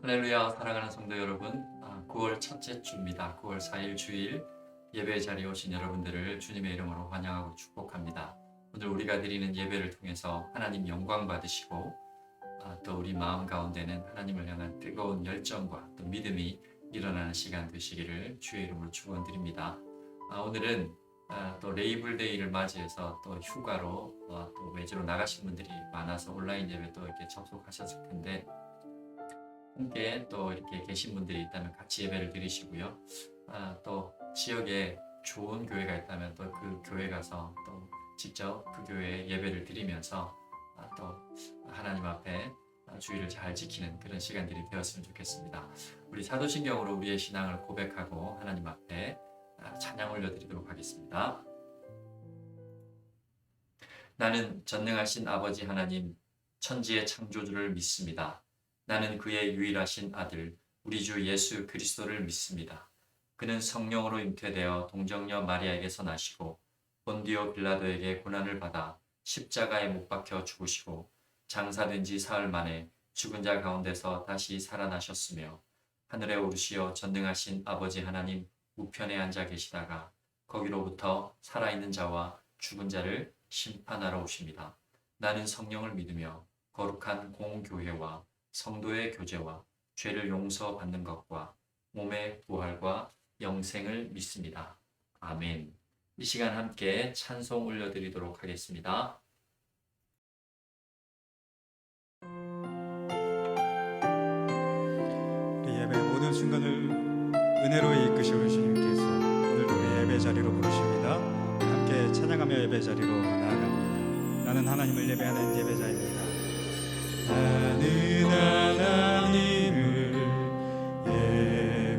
할렐루야. 사랑하는 성도 여러분, 9월 첫째 주입니다. 9월 4일 주일 예배 자리에 오신 여러분들을 주님의 이름으로 환영하고 축복합니다. 오늘 우리가 드리는 예배를 통해서 하나님 영광 받으시고 또 우리 마음 가운데는 하나님을 향한 뜨거운 열정과 또 믿음이 일어나는 시간 되시기를 주의 이름으로 축원드립니다. 오늘은 또 레이블데이를 맞이해서 또 휴가로 또 외지로 나가신 분들이 많아서 온라인 예배 또 이렇게 접속하셨을 텐데, 함께 또 이렇게 계신 분들이 있다면 같이 예배를 드리시고요. 또 지역에 좋은 교회가 있다면 또 그 교회 가서 또 직접 그 교회에 예배를 드리면서 또 하나님 앞에 주의를 잘 지키는 그런 시간들이 되었으면 좋겠습니다. 우리 사도신경으로 우리의 신앙을 고백하고 하나님 앞에 찬양 올려드리도록 하겠습니다. 나는 전능하신 아버지 하나님, 천지의 창조주를 믿습니다. 나는 그의 유일하신 아들, 우리 주 예수 그리스도를 믿습니다. 그는 성령으로 잉태되어 동정녀 마리아에게서 나시고 본디오 빌라도에게 고난을 받아 십자가에 못 박혀 죽으시고 장사된 지 사흘 만에 죽은 자 가운데서 다시 살아나셨으며 하늘에 오르시어 전능하신 아버지 하나님 우편에 앉아 계시다가 거기로부터 살아있는 자와 죽은 자를 심판하러 오십니다. 나는 성령을 믿으며 거룩한 공교회와 성도의 교제와 죄를 용서받는 것과 몸의 부활과 영생을 믿습니다. 아멘. 이 시간 함께 찬송 올려드리도록 하겠습니다. 우리 예배 모든 순간을 은혜로 이끄시는 주님께서 오늘도 우리 예배 자리로 부르십니다. 함께 찬양하며 예배 자리로 나아갑니다. 나는 하나님을 예배하는 예배자입니다. 나는 하나님을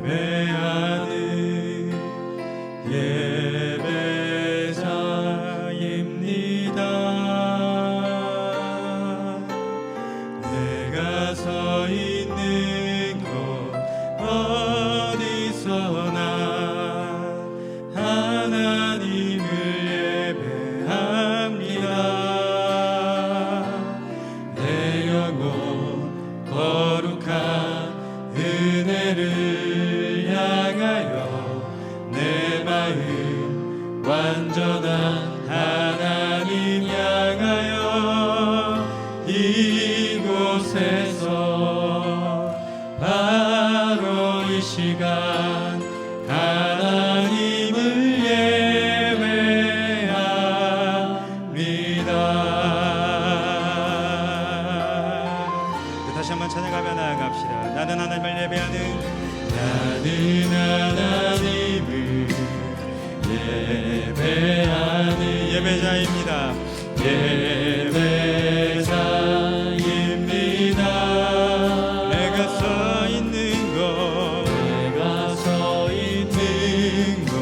예배하는 예배자입니다. 내가 서 있는 곳 어디서나 하나님을 예배합니다. 거룩한 은혜를 향하여 내 마음 완전한 하나님 향하여 이곳에서 바로 이 시간 하나님을 예배합니다. 다시 한번 찬양하며 나아갑시다. 나는 하나님을 예배하는 예배자입니다. 예배자입니다. 내가 서 있는 곳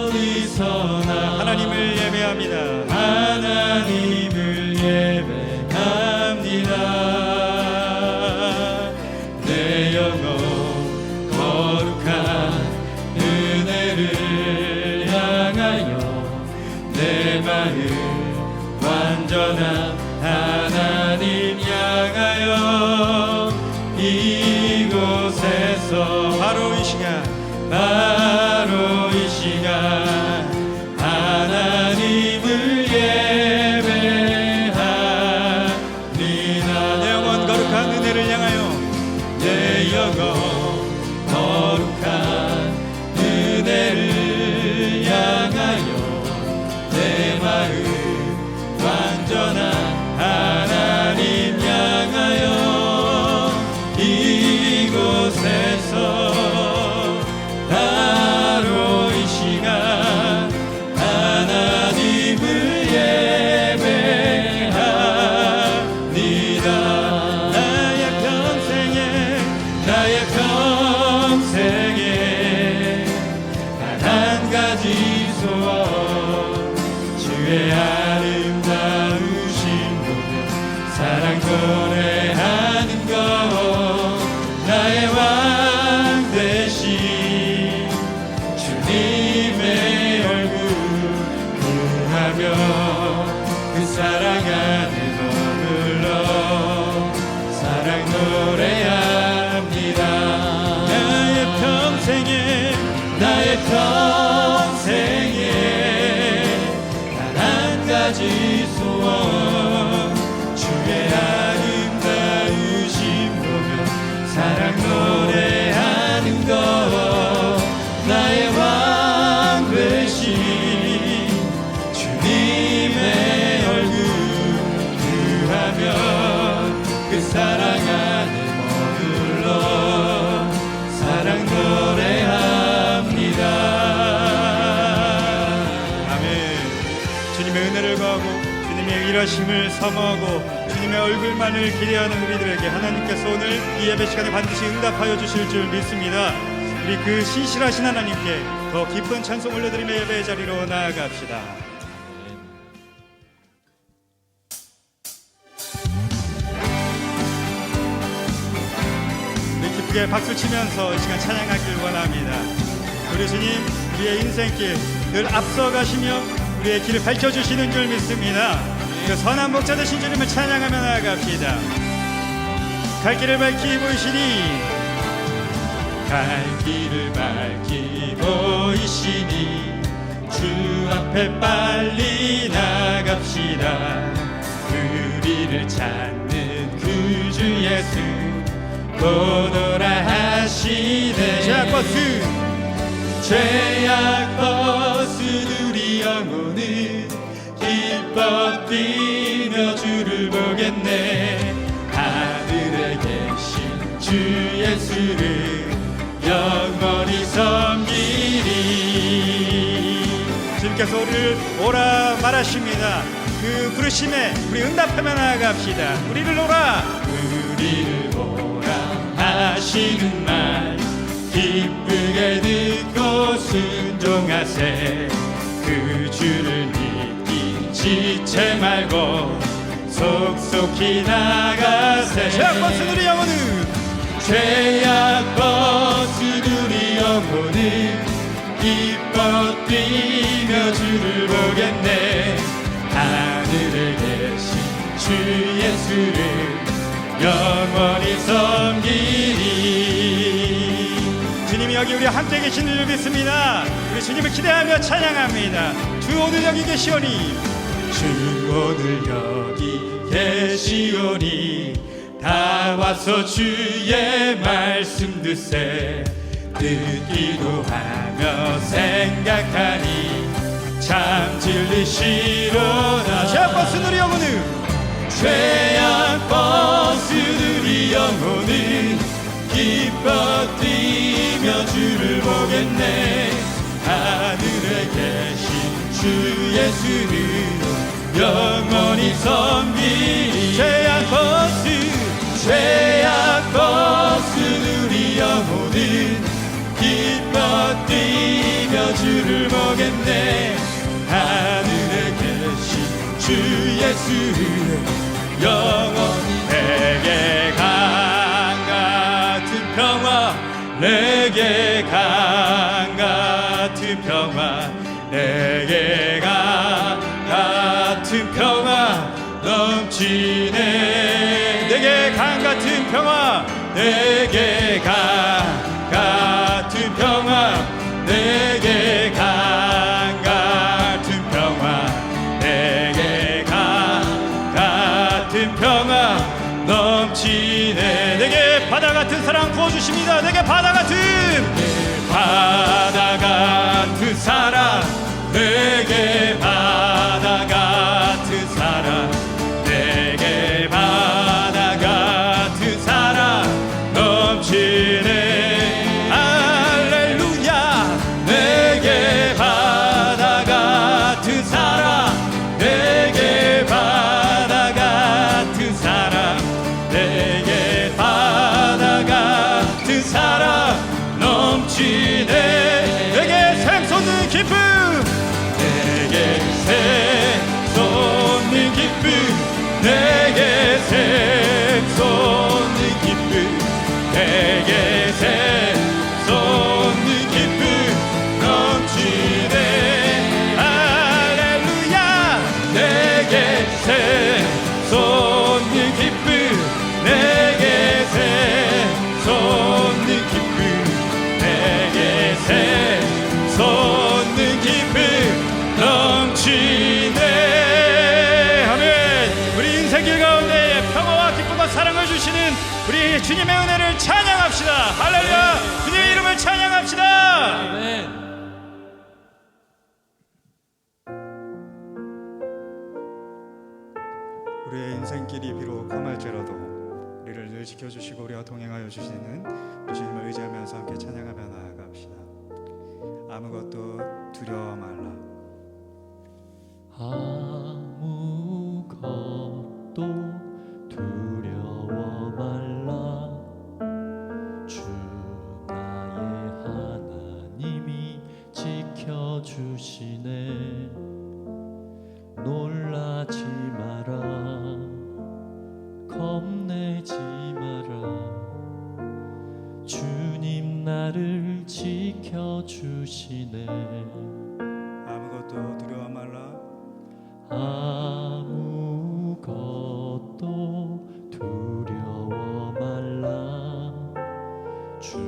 어디서나 하나님을 예배합니다. 하나님을 예배합니다. 내 영혼 거룩한 은혜를 향하여 내 마음 완전한 하나님 향하여 이곳에서 바로 이 시간 하나님을 예배합니다. 내 영혼 거룩한 은혜를 향하여 내 영혼 거룩한 은혜를 향하여 내 마음 완전한 하나님 향하여 이곳에서 바로 이 시간 하나님을 예배합니다. 나의 평생에 단 한 가지 소원, 주의 아름다우신 모든 사랑 노래하는 것, 나의 왕 되신 주님의 얼굴 구하며 그 사랑 안에 머물러 사랑 노래하는 주님의 일하심을 사모하고 주님의 얼굴만을 기대하는 우리들에게 하나님께서 오늘 이 예배 시간에 반드시 응답하여 주실 줄 믿습니다. 우리 그 신실하신 하나님께 더 기쁜 찬송 올려드리며 예배의 자리로 나아갑시다. 우리 기쁘게 박수치면서 이 시간 찬양하길 원합니다. 우리 주님, 우리의 인생길 늘 앞서가시며 우리의 길을 밝혀주시는 줄 믿습니다. 그 선한 목자 되신 주님을 찬양하며 나아갑시다. 갈 길을 밝히 보이시니, 갈 길을 밝히 보이시니 주 앞에 빨리 나갑시다. 우리를 찾는 그 주 예수 보노라 하시네. 죄악 벗은 우리 영혼은 기뻐 뛰며 주를 보겠네. 하늘에 계신 주 예수를 영원히 섬기리. 주님께서 우리를 오라 말하십니다. 그 부르심에 우리 응답하며 나아갑시다. 우리를 오라 하시는 말 기쁘게 듣고 순종하세. 그 주를 믿기 지체 말고 속속히 나가세. 죄악 벗은 우리 영혼은 기뻐 뛰며 주를 보겠네. 하늘에 계신 주 예수를 영원히 섬기리. 주님이 여기 우리와 함께 계신 줄 믿습니다. 우리 주님을 기대하며 찬양합니다. 주 오늘 여기 계시오니, 주 오늘 여기 계시오니 다 와서 주의 말씀 듣세. 듣기도 하며 생각하니 참 진리시로다. 죄악 벗은 우리 영혼은 기뻐 뛰며 주를 보겠네. 하늘에 계신 주 예수를 영원히 섬기리. 죄악 벗은 우리 영혼은 기뻐 뛰며 주를 보겠네. 하늘에 계신 주 예수를 영원히. 내게 강 같은 평화, 내게 강 같은 평화, 내게 강 같은 평화 넘치네. 내게 강 같은 평화, 내게 강 같은 평화, 내게 강 같은 평화, 내게 강 같은 평화 넘치네. 내게 바다 같은 사랑 부어주십니다. 내게 바다 같은 사랑, 내게 바다 같은 사랑, 내게 바다 같은 사랑 넘치네. 할렐루야. 내게 바다 같은 사랑, 내게 바다 같은 사랑, 내게 바다 같은 사랑 넘치네. 내게 샘솟는 기쁨, 내게 샘솟는 기쁨, 내게 샘솟는 기쁨, 내게 샘솟는 기쁨 넘치네. 할렐루야. 내게 샘솟는 기쁨, 내게 샘솟는 기쁨, 내게 샘솟는 기쁨 넘치네. 아멘. 우리 인생길 가운데 평화와 기쁨과 사랑을 주시는 우리 주님의 은혜를 찬양합시다. 할렐루야. 주님의 이름을 찬양합시다. 아멘. 우리의 인생길이 비록 험할지라도 우리를 늘 지켜주시고 우리와 동행하여 주시는 우리 주님을 의지하면서 함께 찬양하며 나아갑시다. 아무것도 두려워 말라. 아무것도 지켜주시네. 놀라지 마라, 겁내지 마라. 주님 나를 지켜주시네. 아무것도 두려워 말라. 아무것도 두려워 말라. 주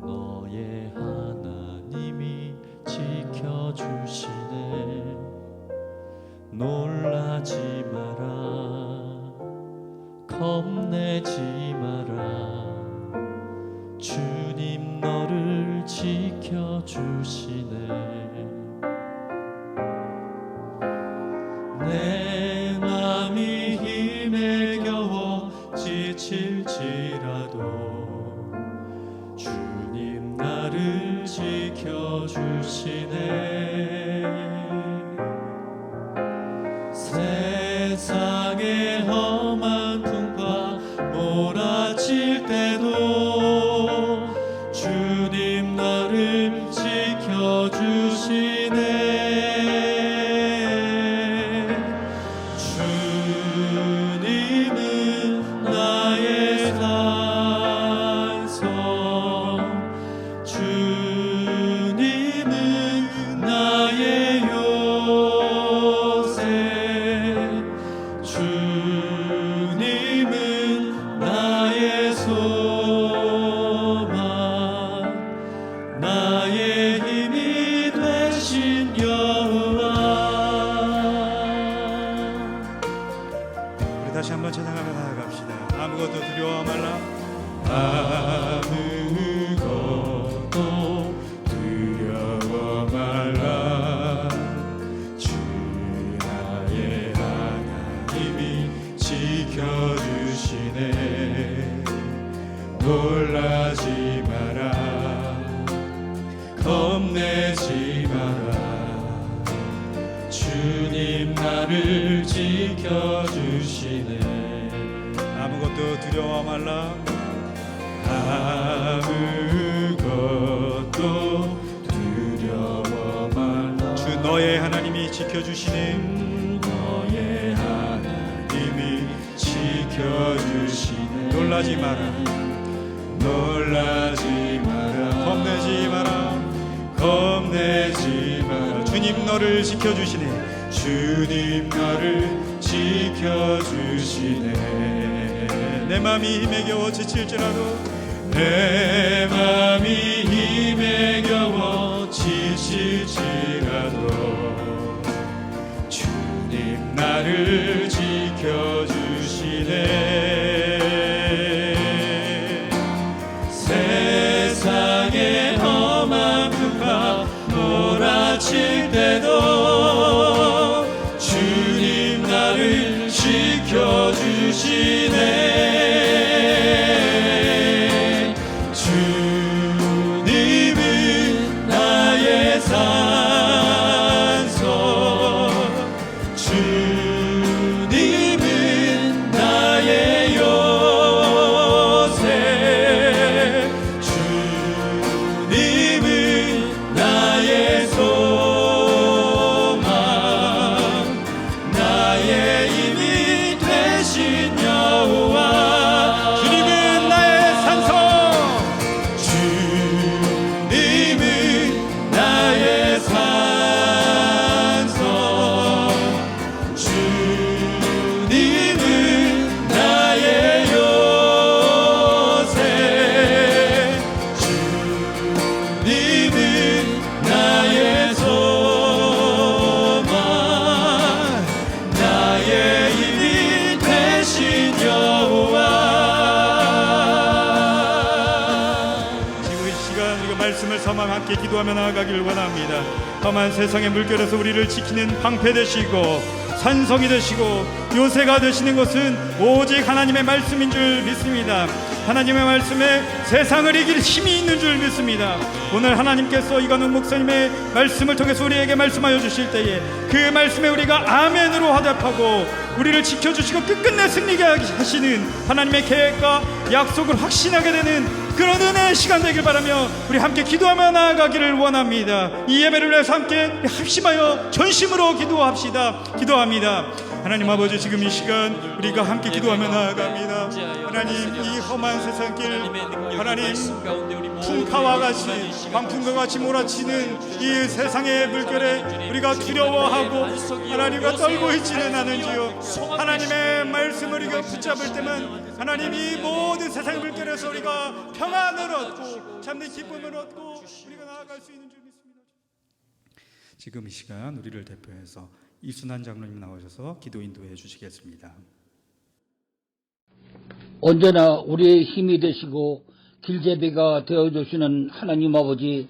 너의 하나님이 지켜주시네. 놀라지 마라, 겁내지 마라. 주님 너를 지켜주시네. 내 맘이 힘에 겨워 지칠지라도 주님 나를 지켜주시네. 세상의 험한 풍파 몰아칠 때도 주님 나를 지켜주시네. 주님은 나의 산성, 주님은 나의 요새, 주님은 나의 소망, 나의 힘이 되신 여호와. 우리 다시 한번 찬양하며 나아갑시다. 아무것도 두려워 말라. 아무것도 두려워 말라. 주 나의 하나님이 지켜주시네. 놀라지 마라, 겁내지 마라. 주님 나를 지켜주시네. 아무것도 두려워 말라. 아무것도 두려워 말라. 주 너의 하나님이 지켜주시네. 너의 하나님이 지켜주시네. 놀라지 마라. 놀라지 마라, 겁내지 마라. 겁내지 마라. 주님 너를 지켜주시네. 주님 너를 지켜주시네. 내 맘이 힘에 겨워 지칠지라도 내 맘이 힘에 겨워 지칠지라도 주님 나를 지켜주시네. 세상의 험한 풍파 몰아칠 때도 주님 나를 지켜주시네. 주님은 나의 산성, 주님은 나의 요새, 주님은 나의 소망, 나의 힘이 되신 여호와. 주님은 나의 산성, 주님은 나의 산성, 주님은 나의 요새, 주님은 나의 소망, 나의 힘이 되신 여호와. 지금 이 시간 우리가 말씀을 삼아 함께 기도하며 나아가기를 원합니다. 험한 세상의 물결에서 우리를 지키는 방패 되시고 산성이 되시고 요새가 되시는 것은 오직 하나님의 말씀인 줄 믿습니다. 하나님의 말씀에 세상을 이길 힘이 있는 줄 믿습니다. 오늘 하나님께서 이관훈 목사님의 말씀을 통해서 우리에게 말씀하여 주실 때에 그 말씀에 우리가 아멘으로 화답하고 우리를 지켜주시고 끝끝내 승리하게 하시는 하나님의 계획과 약속을 확신하게 되는 그런 은혜의 시간 되길 바라며 우리 함께 기도하며 나아가기를 원합니다. 이 예배를 위해서 함께 합심하여 전심으로 기도합니다. 하나님 아버지, 지금 이 시간 우리가 함께 기도하며 나아갑니다. 하나님, 이 험한 세상길 하나님 풍파와 같이 광풍과 같이 몰아치는 이 세상의 물결에 우리가 두려워하고 하나님과 떨고 있지는 않은지요. 하나님의 말씀을 우리가 붙잡을 때만 하나님 이 모든 세상의 물결에서 우리가 평안을 얻고 참된 기쁨을 얻고 우리가 나아갈 수 있는 줄 믿습니다. 지금 이 시간 우리를 대표해서 이순환 장로님 나오셔서 기도 인도해 주시겠습니다. 언제나 우리의 힘이 되시고 길제비가 되어주시는 하나님 아버지,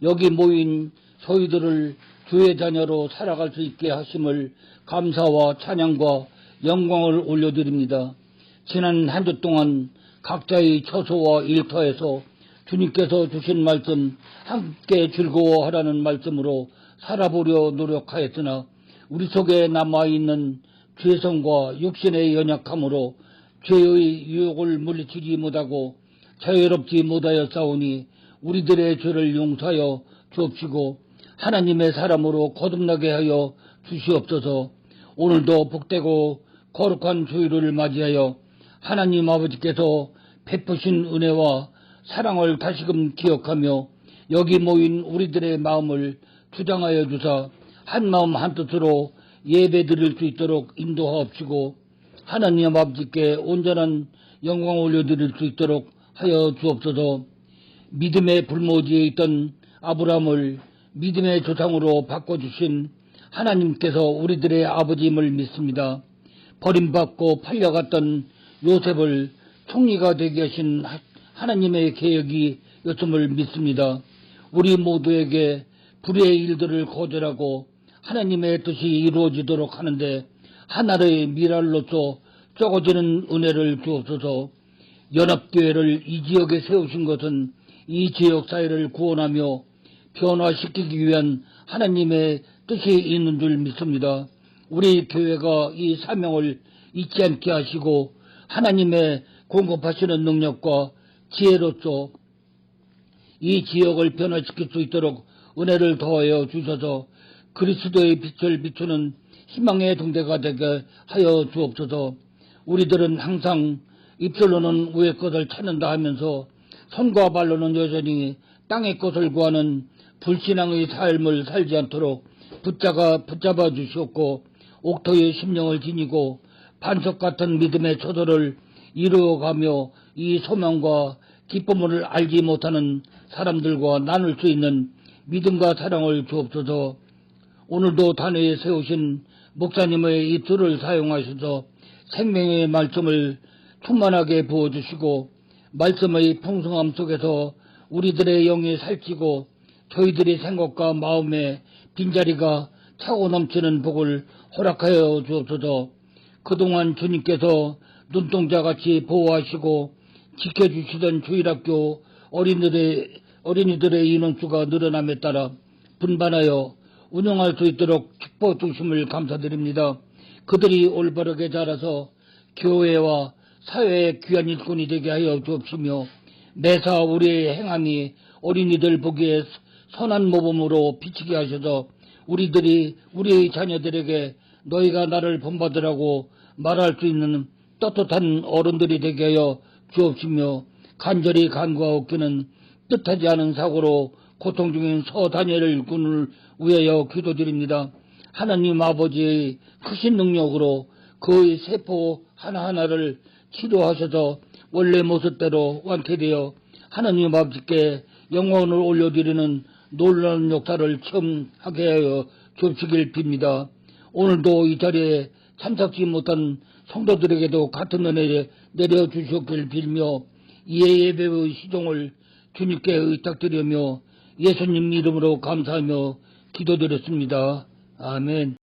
여기 모인 저희들을 주의 자녀로 살아갈 수 있게 하심을 감사와 찬양과 영광을 올려드립니다. 지난 한 주 동안 각자의 처소와 일터에서 주님께서 주신 말씀, 함께 즐거워하라는 말씀으로 살아보려 노력하였으나 우리 속에 남아있는 죄성과 육신의 연약함으로 죄의 유혹을 물리치지 못하고 자유롭지 못하였사오니 우리들의 죄를 용서하여 주옵시고 하나님의 사람으로 거듭나게 하여 주시옵소서. 오늘도 복되고 거룩한 주일을 맞이하여 하나님 아버지께서 베푸신 은혜와 사랑을 다시금 기억하며 여기 모인 우리들의 마음을 주장하여 주사 한마음 한뜻으로 예배드릴 수 있도록 인도하옵시고 하나님 아버지께 온전한 영광을 올려드릴 수 있도록 하여 주옵소서. 믿음의 불모지에 있던 아브라함을 믿음의 조상으로 바꿔주신 하나님께서 우리들의 아버지임을 믿습니다. 버림받고 팔려갔던 요셉을 총리가 되게 하신 하나님의 계획이 였음을 믿습니다. 우리 모두에게 불의의 일들을 거절하고 하나님의 뜻이 이루어지도록 하는데 하나의 미랄로서 썩어지는 은혜를 주옵소서. 연합교회를 이 지역에 세우신 것은 이 지역 사회를 구원하며 변화시키기 위한 하나님의 뜻이 있는 줄 믿습니다. 우리 교회가 이 사명을 잊지 않게 하시고 하나님의 공급하시는 능력과 지혜로서 이 지역을 변화시킬 수 있도록 은혜를 더하여 주셔서 그리스도의 빛을 비추는 희망의 등대가 되게 하여 주옵소서. 우리들은 항상 입술로는 위의 것을 찾는다 하면서 손과 발로는 여전히 땅의 것을 구하는 불신앙의 삶을 살지 않도록 붙잡아 주시옵고 옥토의 심령을 지니고 반석 같은 믿음의 초도를 이루어가며 이 소망과 기쁨을 알지 못하는 사람들과 나눌 수 있는 믿음과 사랑을 주옵소서. 오늘도 단회에 세우신 목사님의 입술을 사용하셔서 생명의 말씀을 충만하게 부어주시고 말씀의 풍성함 속에서 우리들의 영이 살찌고 저희들의 생각과 마음의 빈자리가 차고 넘치는 복을 허락하여 주옵소서. 그동안 주님께서 눈동자같이 보호하시고 지켜주시던 주일학교 어린이들의 인원수가 늘어남에 따라 분반하여 운영할 수 있도록 축복 주심을 감사드립니다. 그들이 올바르게 자라서 교회와 사회의 귀한 일꾼이 되게 하여 주옵시며 매사 우리의 행함이 어린이들 보기에 선한 모범으로 비치게 하셔서 우리들이 우리의 자녀들에게 너희가 나를 본받으라고 말할 수 있는 떳떳한 어른들이 되게 하여 주옵시며 간절히 간구하옵기는 뜻하지 않은 사고로 고통 중인 서다니엘 군을 위하여 기도드립니다. 하나님 아버지의 크신 능력으로 그의 세포 하나하나를 치료하셔서 원래 모습대로 완쾌되어 하나님 아버지께 영광을 올려드리는 놀라운 역사를 체험하게 하여 주시길 빕니다. 오늘도 이 자리에 참석지 못한 성도들에게도 같은 은혜를 내려주셨길 빌며 이의 예배의 시종을 주님께 의탁드리며 예수님 이름으로 감사하며 기도드렸습니다. 아멘.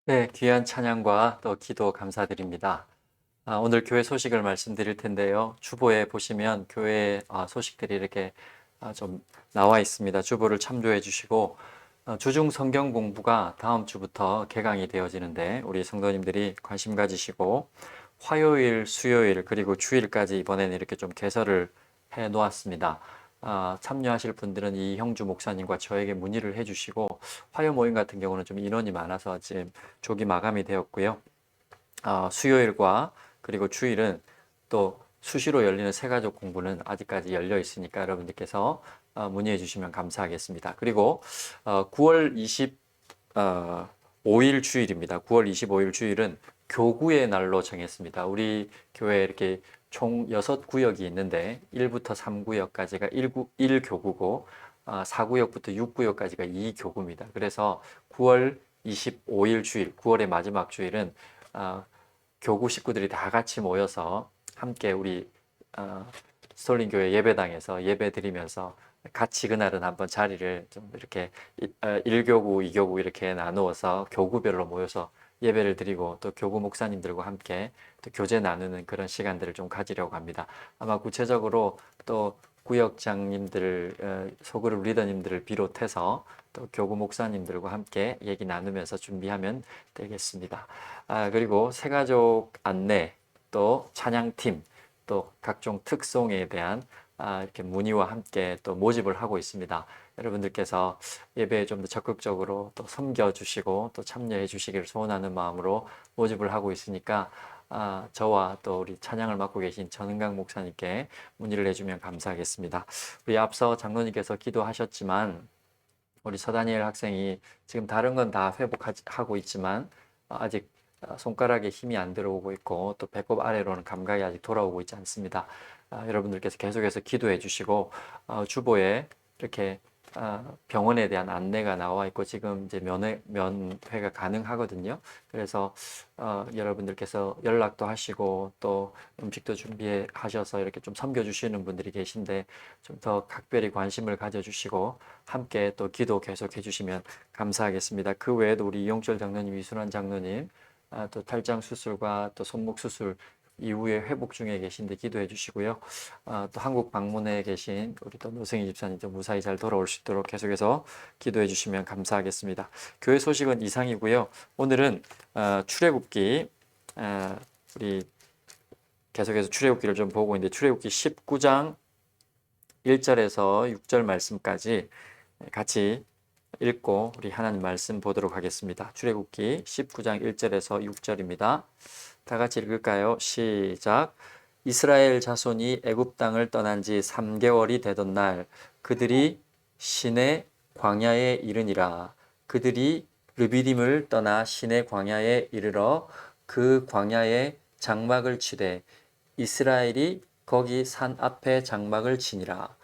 네, 귀한 찬양과 또 기도 감사드립니다. 오늘 교회 소식을 말씀드릴 텐데요. 주보에 보시면 교회 소식들이 이렇게 좀 나와 있습니다. 주보를 참조해 주시고 주중 성경 공부가 다음 주부터 개강이 되어지는데 우리 성도님들이 관심 가지시고 화요일, 수요일 그리고 주일까지 이번에는 이렇게 좀 개설을 해 놓았습니다. 참여하실 분들은 이 형주 목사님과 저에게 문의를 해주시고 화요 모임 같은 경우는 좀 인원이 많아서 지금 조기 마감이 되었고요. 수요일과 그리고 주일은 또 수시로 열리는 새가족 공부는 아직까지 열려 있으니까 여러분들께서 문의해 주시면 감사하겠습니다. 그리고 9월 25일 주일입니다. 9월 25일 주일은 교구의 날로 정했습니다. 우리 교회에 이렇게 총 6구역이 있는데 1부터 3구역까지가 1교구고 4구역부터 6구역까지가 2교구입니다. 그래서 9월 25일 주일, 9월의 마지막 주일은 교구 식구들이 다 같이 모여서 함께 우리 스톨링 교회 예배당에서 예배 드리면서 같이 그날은 한번 자리를 좀 이렇게 1교구, 2교구 이렇게 나누어서 교구별로 모여서 예배를 드리고 또 교구 목사님들과 함께 또 교제 나누는 그런 시간들을 좀 가지려고 합니다. 아마 구체적으로 또 구역장님들, 소그룹 리더님들을 비롯해서 또 교구 목사님들과 함께 얘기 나누면서 준비하면 되겠습니다. 그리고 새가족 안내, 또 찬양팀, 또 각종 특송에 대한 이렇게 문의와 함께 또 모집을 하고 있습니다. 여러분들께서 예배에 좀 더 적극적으로 또 섬겨주시고 또 참여해 주시기를 소원하는 마음으로 모집을 하고 있으니까 저와 또 우리 찬양을 맡고 계신 전은강 목사님께 문의를 해주면 감사하겠습니다. 우리 앞서 장로님께서 기도하셨지만 우리 서다니엘 학생이 지금 다른 건 다 회복하고 있지만 아직 손가락에 힘이 안 들어오고 있고 또 배꼽 아래로는 감각이 아직 돌아오고 있지 않습니다. 여러분들께서 계속해서 기도해 주시고 주보에 이렇게 병원에 대한 안내가 나와 있고 지금 이제 면회가 가능하거든요. 그래서 여러분들께서 연락도 하시고 또 음식도 준비하셔서 이렇게 좀 섬겨주시는 분들이 계신데 좀 더 각별히 관심을 가져주시고 함께 또 기도 계속 해주시면 감사하겠습니다. 그 외에도 우리 이용철 장로님, 이순환 장로님 또 탈장 수술과 또 손목 수술 이후에 회복 중에 계신데 기도해 주시고요. 또 한국 방문해 계신 우리 또 노승희 집사님도 무사히 잘 돌아올 수 있도록 계속해서 기도해 주시면 감사하겠습니다. 교회 소식은 이상이고요. 오늘은 출애굽기 우리 계속해서 출애굽기를 좀 보고 있는데 출애굽기 19장 1절에서 6절 말씀까지 같이 읽고 우리 하나님 말씀 보도록 하겠습니다. 출애굽기 19장 1절에서 6절입니다. 다 같이 읽을까요? 시작. 이스라엘 자손이 애굽 땅을 떠난 지 3개월이 되던 날 그들이 시내 광야에 이르니라. 그들이 르비딤을 떠나 시내 광야에 이르러 그 광야에 장막을 치되 이스라엘이 거기 산 앞에 장막을 치니라.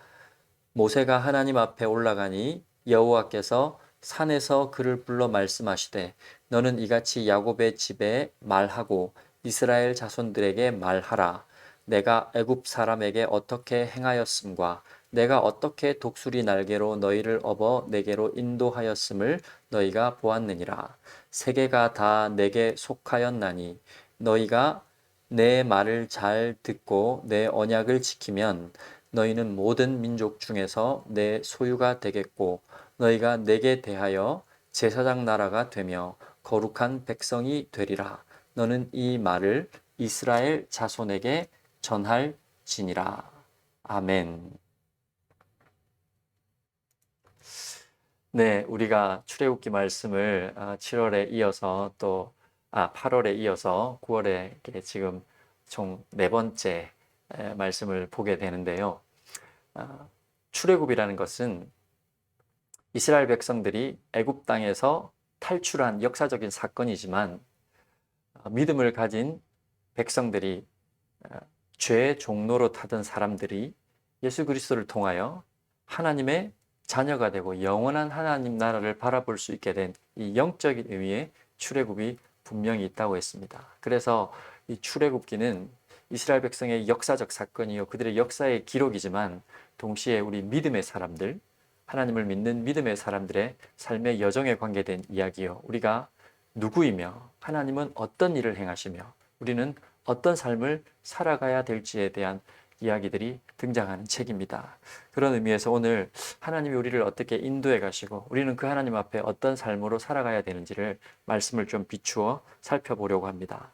모세가 하나님 앞에 올라가니 여호와께서 산에서 그를 불러 말씀하시되 너는 이같이 야곱의 집에 말하고 이스라엘 자손들에게 말하라. 내가 애굽 사람에게 어떻게 행하였음과 내가 어떻게 독수리 날개로 너희를 업어 내게로 인도하였음을 너희가 보았느니라. 세계가 다 내게 속하였나니 너희가 내 말을 잘 듣고 내 언약을 지키면 너희는 모든 민족 중에서 내 소유가 되겠고 너희가 내게 대하여 제사장 나라가 되며 거룩한 백성이 되리라. 너는 이 말을 이스라엘 자손에게 전할지니라. 아멘. 네, 우리가 출애굽기 말씀을 7월에 이어서 또 8월에 이어서 9월에 지금 총 4번째 말씀을 보게 되는데요. 출애굽이라는 것은 이스라엘 백성들이 애굽 땅에서 탈출한 역사적인 사건이지만 믿음을 가진 백성들이 죄의 종로로 타던 사람들이 예수 그리스도를 통하여 하나님의 자녀가 되고 영원한 하나님 나라를 바라볼 수 있게 된 이 영적인 의미의 출애굽이 분명히 있다고 했습니다. 그래서 이 출애굽기는 이스라엘 백성의 역사적 사건이요 그들의 역사의 기록이지만 동시에 우리 믿음의 사람들 하나님을 믿는 믿음의 사람들의 삶의 여정에 관계된 이야기요. 우리가 누구이며 하나님은 어떤 일을 행하시며 우리는 어떤 삶을 살아가야 될지에 대한 이야기들이 등장하는 책입니다. 그런 의미에서 오늘 하나님이 우리를 어떻게 인도해 가시고 우리는 그 하나님 앞에 어떤 삶으로 살아가야 되는지를 말씀을 좀 비추어 살펴보려고 합니다.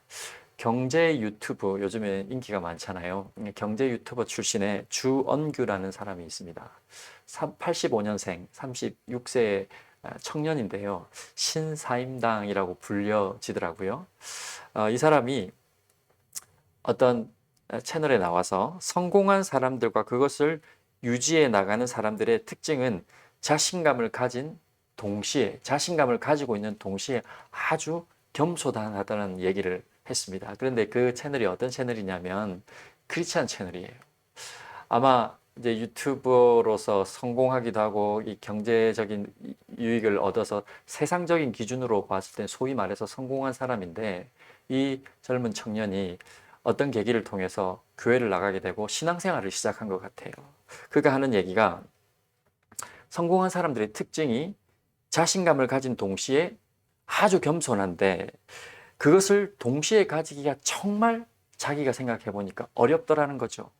경제 유튜브 요즘에 인기가 많잖아요. 경제 유튜버 출신의 주언규라는 사람이 있습니다. 85년생 36세의 청년인데요. 신사임당이라고 불려지더라고요. 이 사람이 어떤 채널에 나와서 성공한 사람들과 그것을 유지해 나가는 사람들의 특징은 자신감을 가진 동시에, 자신감을 가지고 있는 동시에 아주 겸손하다는 얘기를 했습니다. 그런데 그 채널이 어떤 채널이냐면 크리스찬 채널이에요. 아마 이제 유튜버로서 성공하기도 하고 이 경제적인 유익을 얻어서 세상적인 기준으로 봤을 때 소위 말해서 성공한 사람인데, 이 젊은 청년이 어떤 계기를 통해서 교회를 나가게 되고 신앙생활을 시작한 것 같아요. 그가 하는 얘기가 성공한 사람들의 특징이 자신감을 가진 동시에 아주 겸손한데 그것을 동시에 가지기가 정말 자기가 생각해 보니까 어렵더라는 거죠.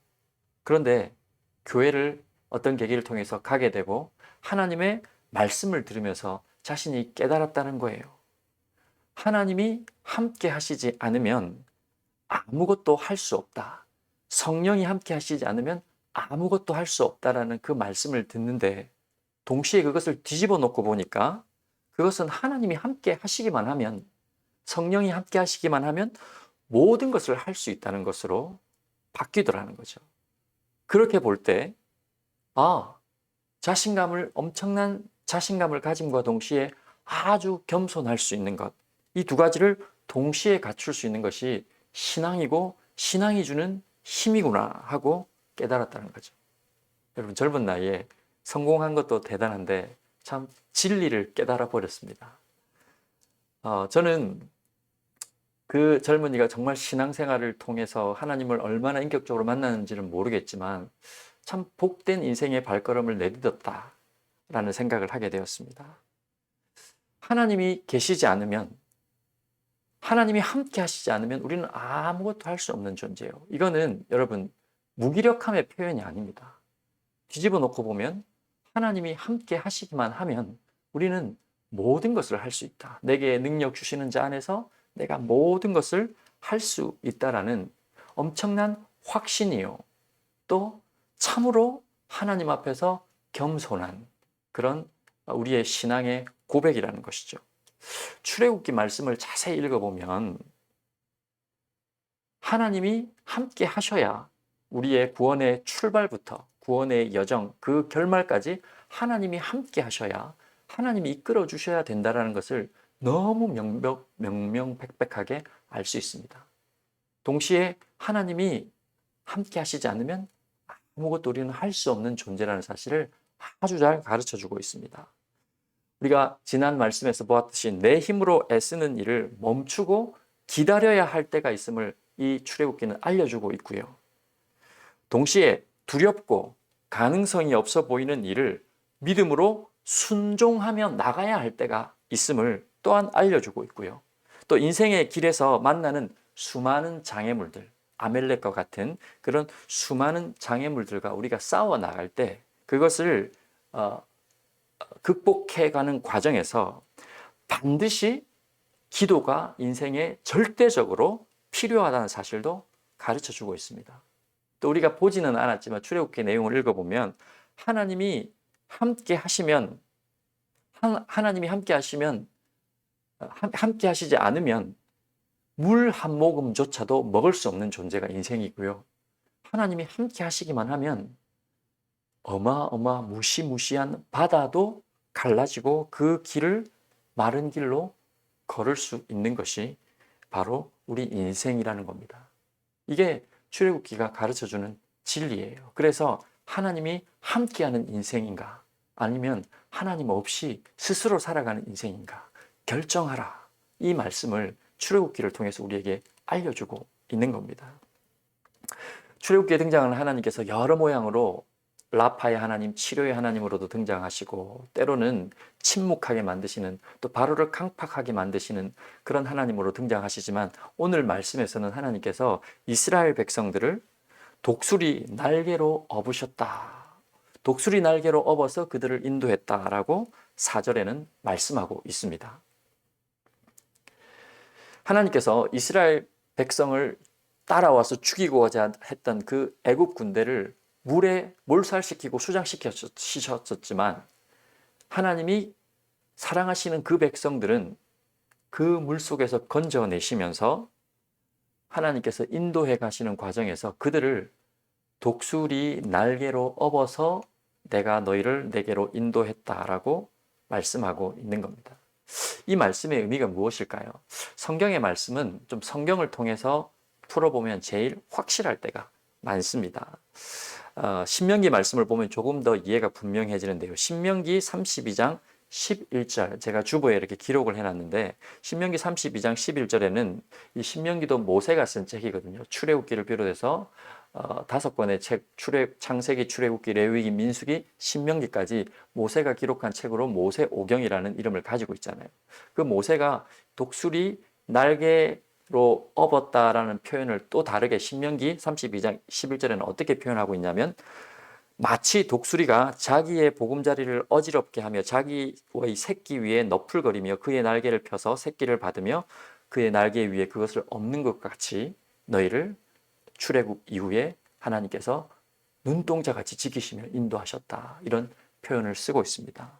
그런데 교회를 어떤 계기를 통해서 가게 되고 하나님의 말씀을 들으면서 자신이 깨달았다는 거예요. 하나님이 함께 하시지 않으면 아무것도 할 수 없다. 성령이 함께 하시지 않으면 아무것도 할 수 없다라는 그 말씀을 듣는데 동시에 그것을 뒤집어 놓고 보니까 그것은 하나님이 함께 하시기만 하면, 성령이 함께 하시기만 하면 모든 것을 할 수 있다는 것으로 바뀌더라는 거죠. 그렇게 볼 때 엄청난 자신감을 가짐과 동시에 아주 겸손할 수 있는 것, 이 두 가지를 동시에 갖출 수 있는 것이 신앙이고 신앙이 주는 힘이구나 하고 깨달았다는 거죠. 여러분, 젊은 나이에 성공한 것도 대단한데 참 진리를 깨달아 버렸습니다. 저는 그 젊은이가 정말 신앙생활을 통해서 하나님을 얼마나 인격적으로 만나는지는 모르겠지만 참 복된 인생의 발걸음을 내딛었다라는 생각을 하게 되었습니다. 하나님이 계시지 않으면, 하나님이 함께 하시지 않으면 우리는 아무것도 할 수 없는 존재예요. 이거는 여러분 무기력함의 표현이 아닙니다. 뒤집어 놓고 보면 하나님이 함께 하시기만 하면 우리는 모든 것을 할 수 있다. 내게 능력 주시는 자 안에서 내가 모든 것을 할 수 있다라는 엄청난 확신이요. 또 참으로 하나님 앞에서 겸손한 그런 우리의 신앙의 고백이라는 것이죠. 출애굽기 말씀을 자세히 읽어보면 하나님이 함께 하셔야 우리의 구원의 출발부터 구원의 여정, 그 결말까지 하나님이 함께 하셔야, 하나님이 이끌어 주셔야 된다는 것을 너무 명명백백하게 알 수 있습니다. 동시에 하나님이 함께 하시지 않으면 아무것도 우리는 할 수 없는 존재라는 사실을 아주 잘 가르쳐 주고 있습니다. 우리가 지난 말씀에서 보았듯이 내 힘으로 애쓰는 일을 멈추고 기다려야 할 때가 있음을 이 출애굽기는 알려주고 있고요. 동시에 두렵고 가능성이 없어 보이는 일을 믿음으로 순종하며 나가야 할 때가 있음을 또한 알려주고 있고요. 또 인생의 길에서 만나는 수많은 장애물들, 아멜렉과 같은 그런 수많은 장애물들과 우리가 싸워 나갈 때 그것을 극복해가는 과정에서 반드시 기도가 인생에 절대적으로 필요하다는 사실도 가르쳐주고 있습니다. 또 우리가 보지는 않았지만 출애굽기 내용을 읽어보면 하나님이 함께 하시면, 함께 하시지 않으면 물 한 모금조차도 먹을 수 없는 존재가 인생이고요. 하나님이 함께 하시기만 하면 무시무시한 바다도 갈라지고 그 길을 마른 길로 걸을 수 있는 것이 바로 우리 인생이라는 겁니다. 이게 출애굽기가 가르쳐주는 진리예요. 그래서 하나님이 함께하는 인생인가 아니면 하나님 없이 스스로 살아가는 인생인가 결정하라. 이 말씀을 출애굽기를 통해서 우리에게 알려주고 있는 겁니다. 출애굽기에 등장하는 하나님께서 여러 모양으로 라파의 하나님, 치료의 하나님으로도 등장하시고 때로는 침묵하게 만드시는, 또 바로를 강팍하게 만드시는 그런 하나님으로 등장하시지만, 오늘 말씀에서는 하나님께서 이스라엘 백성들을 독수리 날개로 업으셨다. 독수리 날개로 업어서 그들을 인도했다라고 4절에는 말씀하고 있습니다. 하나님께서 이스라엘 백성을 따라와서 죽이고자 했던 그 애굽 군대를 물에 몰살시키고 수장시키셨지만, 하나님이 사랑하시는 그 백성들은 그 물 속에서 건져내시면서 하나님께서 인도해 가시는 과정에서 그들을 독수리 날개로 업어서 내가 너희를 내게로 인도했다라고 말씀하고 있는 겁니다. 이 말씀의 의미가 무엇일까요? 성경의 말씀은 좀 성경을 통해서 풀어보면 제일 확실할 때가 많습니다. 신명기 말씀을 보면 조금 더 이해가 분명해지는데요. 신명기 32장 11절, 제가 주보에 이렇게 기록을 해놨는데, 신명기 32장 11절에는 이 신명기도 모세가 쓴 책이거든요. 출애굽기를 비롯해서 5권의 책, 창세기, 출애굽기, 레위기, 민수기, 신명기까지 모세가 기록한 책으로 모세오경이라는 이름을 가지고 있잖아요. 그 모세가 독수리 날개로 업었다라는 표현을 또 다르게 신명기 32장 11절에는 어떻게 표현하고 있냐면, 마치 독수리가 자기의 보금자리를 어지럽게 하며 자기의 새끼 위에 너풀거리며 그의 날개를 펴서 새끼를 받으며 그의 날개 위에 그것을 엎는 것 같이 너희를 출애굽 이후에 하나님께서 눈동자같이 지키시며 인도하셨다. 이런 표현을 쓰고 있습니다.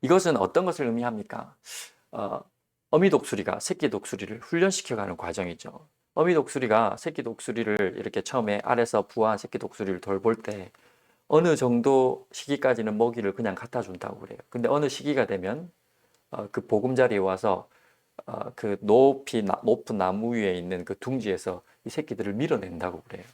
이것은 어떤 것을 의미합니까? 어미 독수리가 새끼 독수리를 훈련시켜가는 과정이죠. 어미 독수리가 새끼 독수리를 이렇게 처음에 알에서 부화한 새끼 독수리를 돌볼 때 어느 정도 시기까지는 먹이를 그냥 갖다 준다고 그래요. 근데 어느 시기가 되면 그 보금자리에 와서 그 높은 나무 위에 있는 그 둥지에서 이 새끼들을 밀어낸다고 그래요.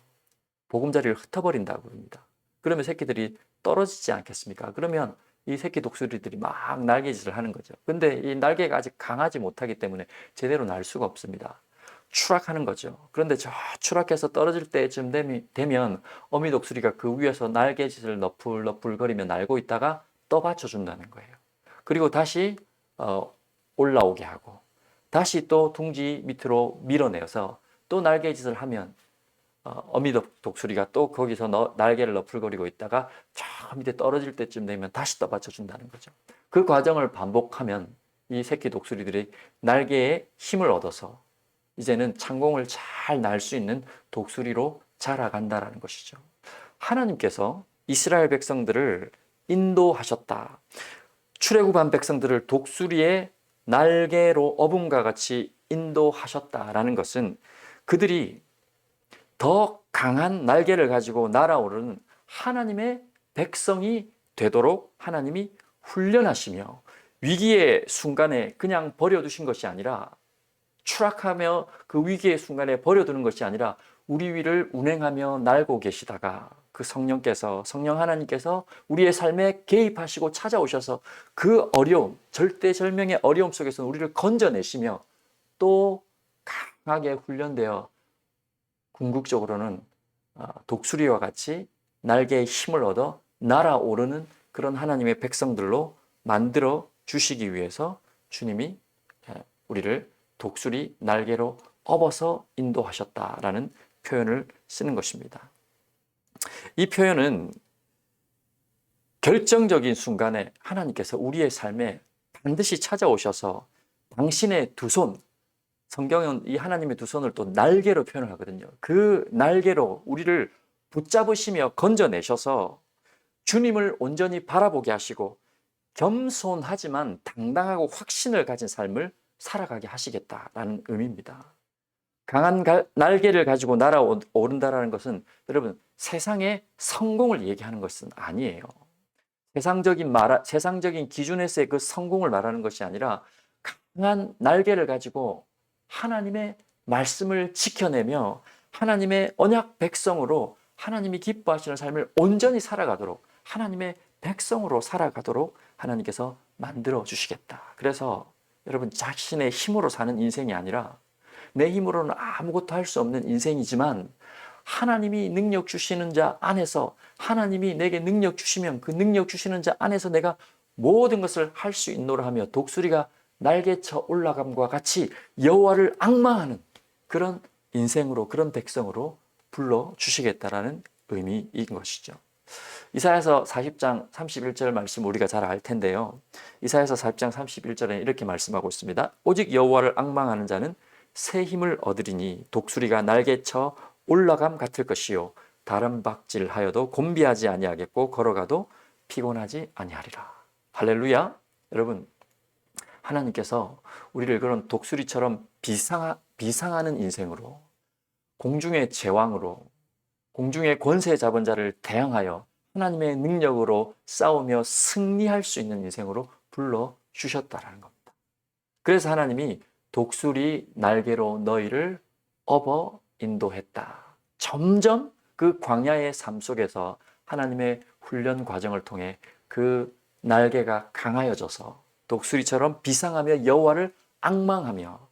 보금자리를 흩어버린다고 합니다. 그러면 새끼들이 떨어지지 않겠습니까? 그러면 이 새끼 독수리들이 막 날개짓을 하는 거죠. 근데 이 날개가 아직 강하지 못하기 때문에 제대로 날 수가 없습니다. 추락하는 거죠. 그런데 저 추락해서 떨어질 때쯤 되면 어미 독수리가 그 위에서 날개짓을 너풀너풀거리며 날고 있다가 떠받쳐 준다는 거예요. 그리고 다시 올라오게 하고 다시 또 둥지 밑으로 밀어내서 또 날개짓을 하면 어미 독수리가 또 거기서 날개를 너풀거리고 있다가 저 밑에 떨어질 때쯤 되면 다시 떠받쳐 준다는 거죠. 그 과정을 반복하면 이 새끼 독수리들이 날개에 힘을 얻어서 이제는 창공을 잘 날 수 있는 독수리로 자라간다라는 것이죠. 하나님께서 이스라엘 백성들을 인도하셨다. 출애굽한 백성들을 독수리의 날개로 어음과 같이 인도하셨다라는 것은 그들이 더 강한 날개를 가지고 날아오르는 하나님의 백성이 되도록 하나님이 훈련하시며, 위기의 순간에 그냥 버려두신 것이 아니라, 추락하며 그 위기의 순간에 버려두는 것이 아니라 우리 위를 운행하며 날고 계시다가 그 성령 하나님께서 우리의 삶에 개입하시고 찾아오셔서 그 어려움, 절대절명의 어려움 속에서 우리를 건져내시며 또 강하게 훈련되어 궁극적으로는 독수리와 같이 날개에 힘을 얻어 날아오르는 그런 하나님의 백성들로 만들어 주시기 위해서 주님이 우리를 독수리 날개로 업어서 인도하셨다라는 표현을 쓰는 것입니다. 이 표현은 결정적인 순간에 하나님께서 우리의 삶에 반드시 찾아오셔서 당신의 두 손, 성경은 이 하나님의 두 손을 또 날개로 표현을 하거든요. 그 날개로 우리를 붙잡으시며 건져내셔서 주님을 온전히 바라보게 하시고 겸손하지만 당당하고 확신을 가진 삶을 살아가게 하시겠다라는 의미입니다. 강한 날개를 가지고 날아오른다라는 것은 여러분 세상의 성공을 얘기하는 것은 아니에요. 세상적인 기준에서의 그 성공을 말하는 것이 아니라 강한 날개를 가지고 하나님의 말씀을 지켜내며 하나님의 언약 백성으로 하나님이 기뻐하시는 삶을 온전히 살아가도록, 하나님의 백성으로 살아가도록 하나님께서 만들어 주시겠다. 그래서 여러분 자신의 힘으로 사는 인생이 아니라 내 힘으로는 아무것도 할 수 없는 인생이지만 하나님이 능력 주시는 자 안에서, 하나님이 내게 능력 주시면 그 능력 주시는 자 안에서 내가 모든 것을 할 수 있노라 하며 독수리가 날개쳐 올라감과 같이 여호와를 앙망하는 그런 인생으로, 그런 백성으로 불러주시겠다라는 의미인 것이죠. 이사야서 40장 31절 말씀 우리가 잘 알 텐데요. 이사야서 40장 31절에 이렇게 말씀하고 있습니다. 오직 여호와를 앙망하는 자는 새 힘을 얻으리니 독수리가 날개쳐 올라감 같을 것이요 다른 박질하여도 곤비하지 아니하겠고 걸어가도 피곤하지 아니하리라. 할렐루야. 여러분, 하나님께서 우리를 그런 독수리처럼 비상하는 인생으로, 공중의 제왕으로, 공중의 권세 잡은 자를 대항하여 하나님의 능력으로 싸우며 승리할 수 있는 인생으로 불러주셨다라는 겁니다. 그래서 하나님이 독수리 날개로 너희를 업어 인도했다. 점점 그 광야의 삶 속에서 하나님의 훈련 과정을 통해 그 날개가 강하여져서 독수리처럼 비상하며 여호와를 앙망하며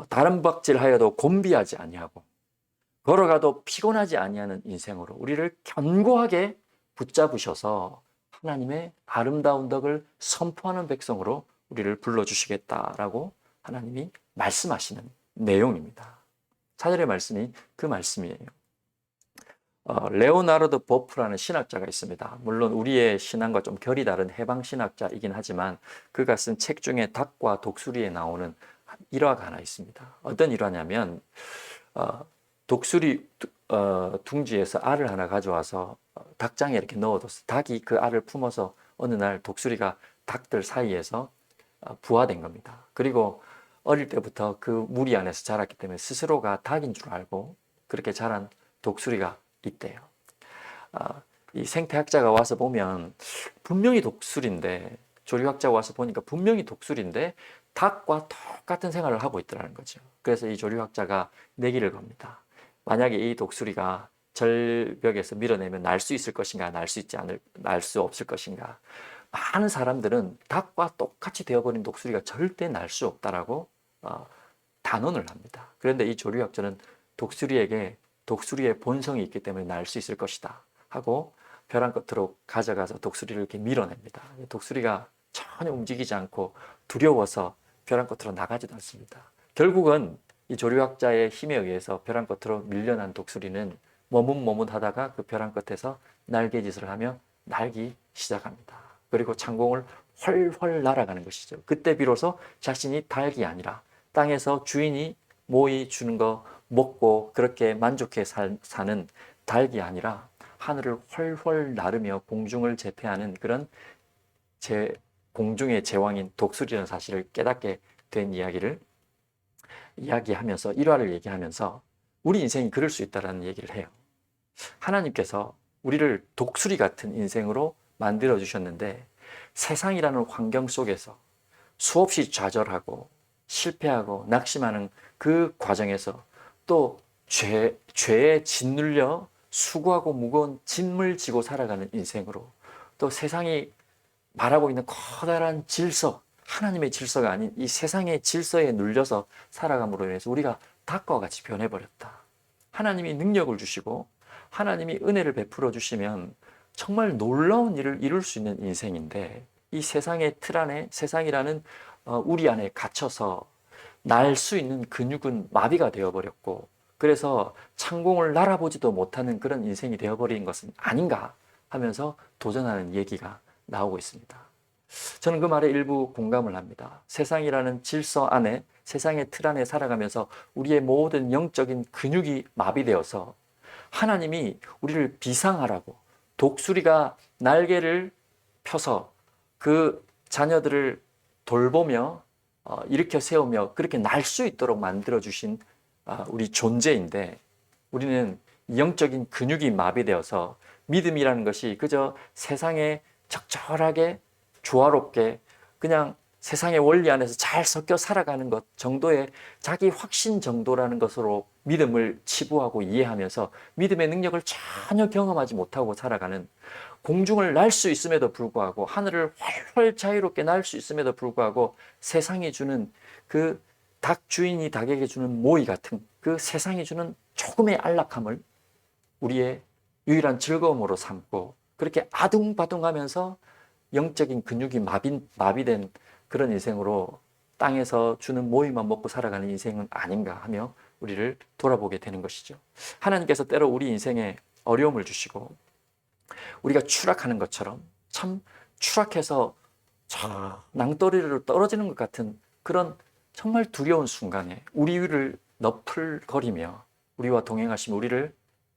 다른 박질하여도 곤비하지 아니하고 걸어가도 피곤하지 아니하는 인생으로 우리를 견고하게 붙잡으셔서 하나님의 아름다운 덕을 선포하는 백성으로 우리를 불러주시겠다라고 하나님이 말씀하시는 내용입니다. 4절의 말씀이 그 말씀이에요. 레오나르도 보프라는 신학자가 있습니다. 물론 우리의 신앙과 좀 결이 다른 해방 신학자이긴 하지만 그가 쓴 책 중에 닭과 독수리에 나오는 일화가 하나 있습니다. 어떤 일화냐면 독수리 둥지에서 알을 하나 가져와서 닭장에 이렇게 넣어뒀어. 닭이 그 알을 품어서 어느 날 독수리가 닭들 사이에서 부화된 겁니다. 그리고 어릴 때부터 그 무리 안에서 자랐기 때문에 스스로가 닭인 줄 알고 그렇게 자란 독수리가 있대요. 이 생태학자가 와서 보면 분명히 독수리인데, 조류학자가 와서 보니까 분명히 독수리인데 닭과 똑같은 생활을 하고 있더라는 거죠. 그래서 이 조류학자가 내기를 겁니다. 만약에 이 독수리가 절벽에서 밀어내면 날 수 있을 것인가, 날 수 없을 것인가. 많은 사람들은 닭과 똑같이 되어버린 독수리가 절대 날 수 없다라고 단언을 합니다. 그런데 이 조류학자는 독수리에게 독수리의 본성이 있기 때문에 날 수 있을 것이다 하고 벼랑 끝으로 가져가서 독수리를 이렇게 밀어냅니다. 독수리가 전혀 움직이지 않고 두려워서 벼랑 끝으로 나가지도 않습니다. 결국은 이 조류학자의 힘에 의해서 벼랑 끝으로 밀려난 독수리는 머뭇머뭇하다가 그 벼랑 끝에서 날개짓을 하며 날기 시작합니다. 그리고 창공을 훨훨 날아가는 것이죠. 그때 비로소 자신이 닭이 아니라 땅에서 주인이 모이 주는 거 먹고 그렇게 만족해 사는 닭이 아니라 하늘을 훨훨 나르며 공중을 제패하는 그런 공중의 제왕인 독수리라는 사실을 깨닫게 된 이야기를 이야기하면서, 일화를 얘기하면서 우리 인생이 그럴 수 있다는 얘기를 해요. 하나님께서 우리를 독수리 같은 인생으로 만들어 주셨는데 세상이라는 환경 속에서 수없이 좌절하고 실패하고 낙심하는 그 과정에서 또 죄에 짓눌려 수고하고 무거운 짐을 지고 살아가는 인생으로, 또 세상이 말하고 있는 커다란 질서, 하나님의 질서가 아닌 이 세상의 질서에 눌려서 살아감으로 인해서 우리가 닭과 같이 변해버렸다. 하나님이 능력을 주시고 하나님이 은혜를 베풀어 주시면 정말 놀라운 일을 이룰 수 있는 인생인데, 이 세상의 틀 안에, 세상이라는 우리 안에 갇혀서 날 수 있는 근육은 마비가 되어버렸고, 그래서 창공을 날아보지도 못하는 그런 인생이 되어버린 것은 아닌가 하면서 도전하는 얘기가 나오고 있습니다. 저는 그 말에 일부 공감을 합니다. 세상이라는 질서 안에, 세상의 틀 안에 살아가면서 우리의 모든 영적인 근육이 마비되어서 하나님이 우리를 비상하라고 독수리가 날개를 펴서 그 자녀들을 돌보며 일으켜 세우며 그렇게 날 수 있도록 만들어주신 우리 존재인데, 우리는 영적인 근육이 마비되어서 믿음이라는 것이 그저 세상에 적절하게 조화롭게 그냥 세상의 원리 안에서 잘 섞여 살아가는 것 정도의 자기 확신 정도라는 것으로 믿음을 치부하고 이해하면서 믿음의 능력을 전혀 경험하지 못하고 살아가는, 공중을 날 수 있음에도 불구하고 하늘을 훨훨 자유롭게 날 수 있음에도 불구하고 세상이 주는 그 닭 주인이 닭에게 주는 모이 같은 그 세상이 주는 조금의 안락함을 우리의 유일한 즐거움으로 삼고 그렇게 아둥바둥하면서 영적인 근육이 마비된 그런 인생으로 땅에서 주는 모이만 먹고 살아가는 인생은 아닌가 하며 우리를 돌아보게 되는 것이죠. 하나님께서 때로 우리 인생에 어려움을 주시고 우리가 추락하는 것처럼 참 추락해서 저 낭떠러리로 떨어지는 것 같은 그런 정말 두려운 순간에 우리 위를 너풀거리며 우리와 동행하시며 우리를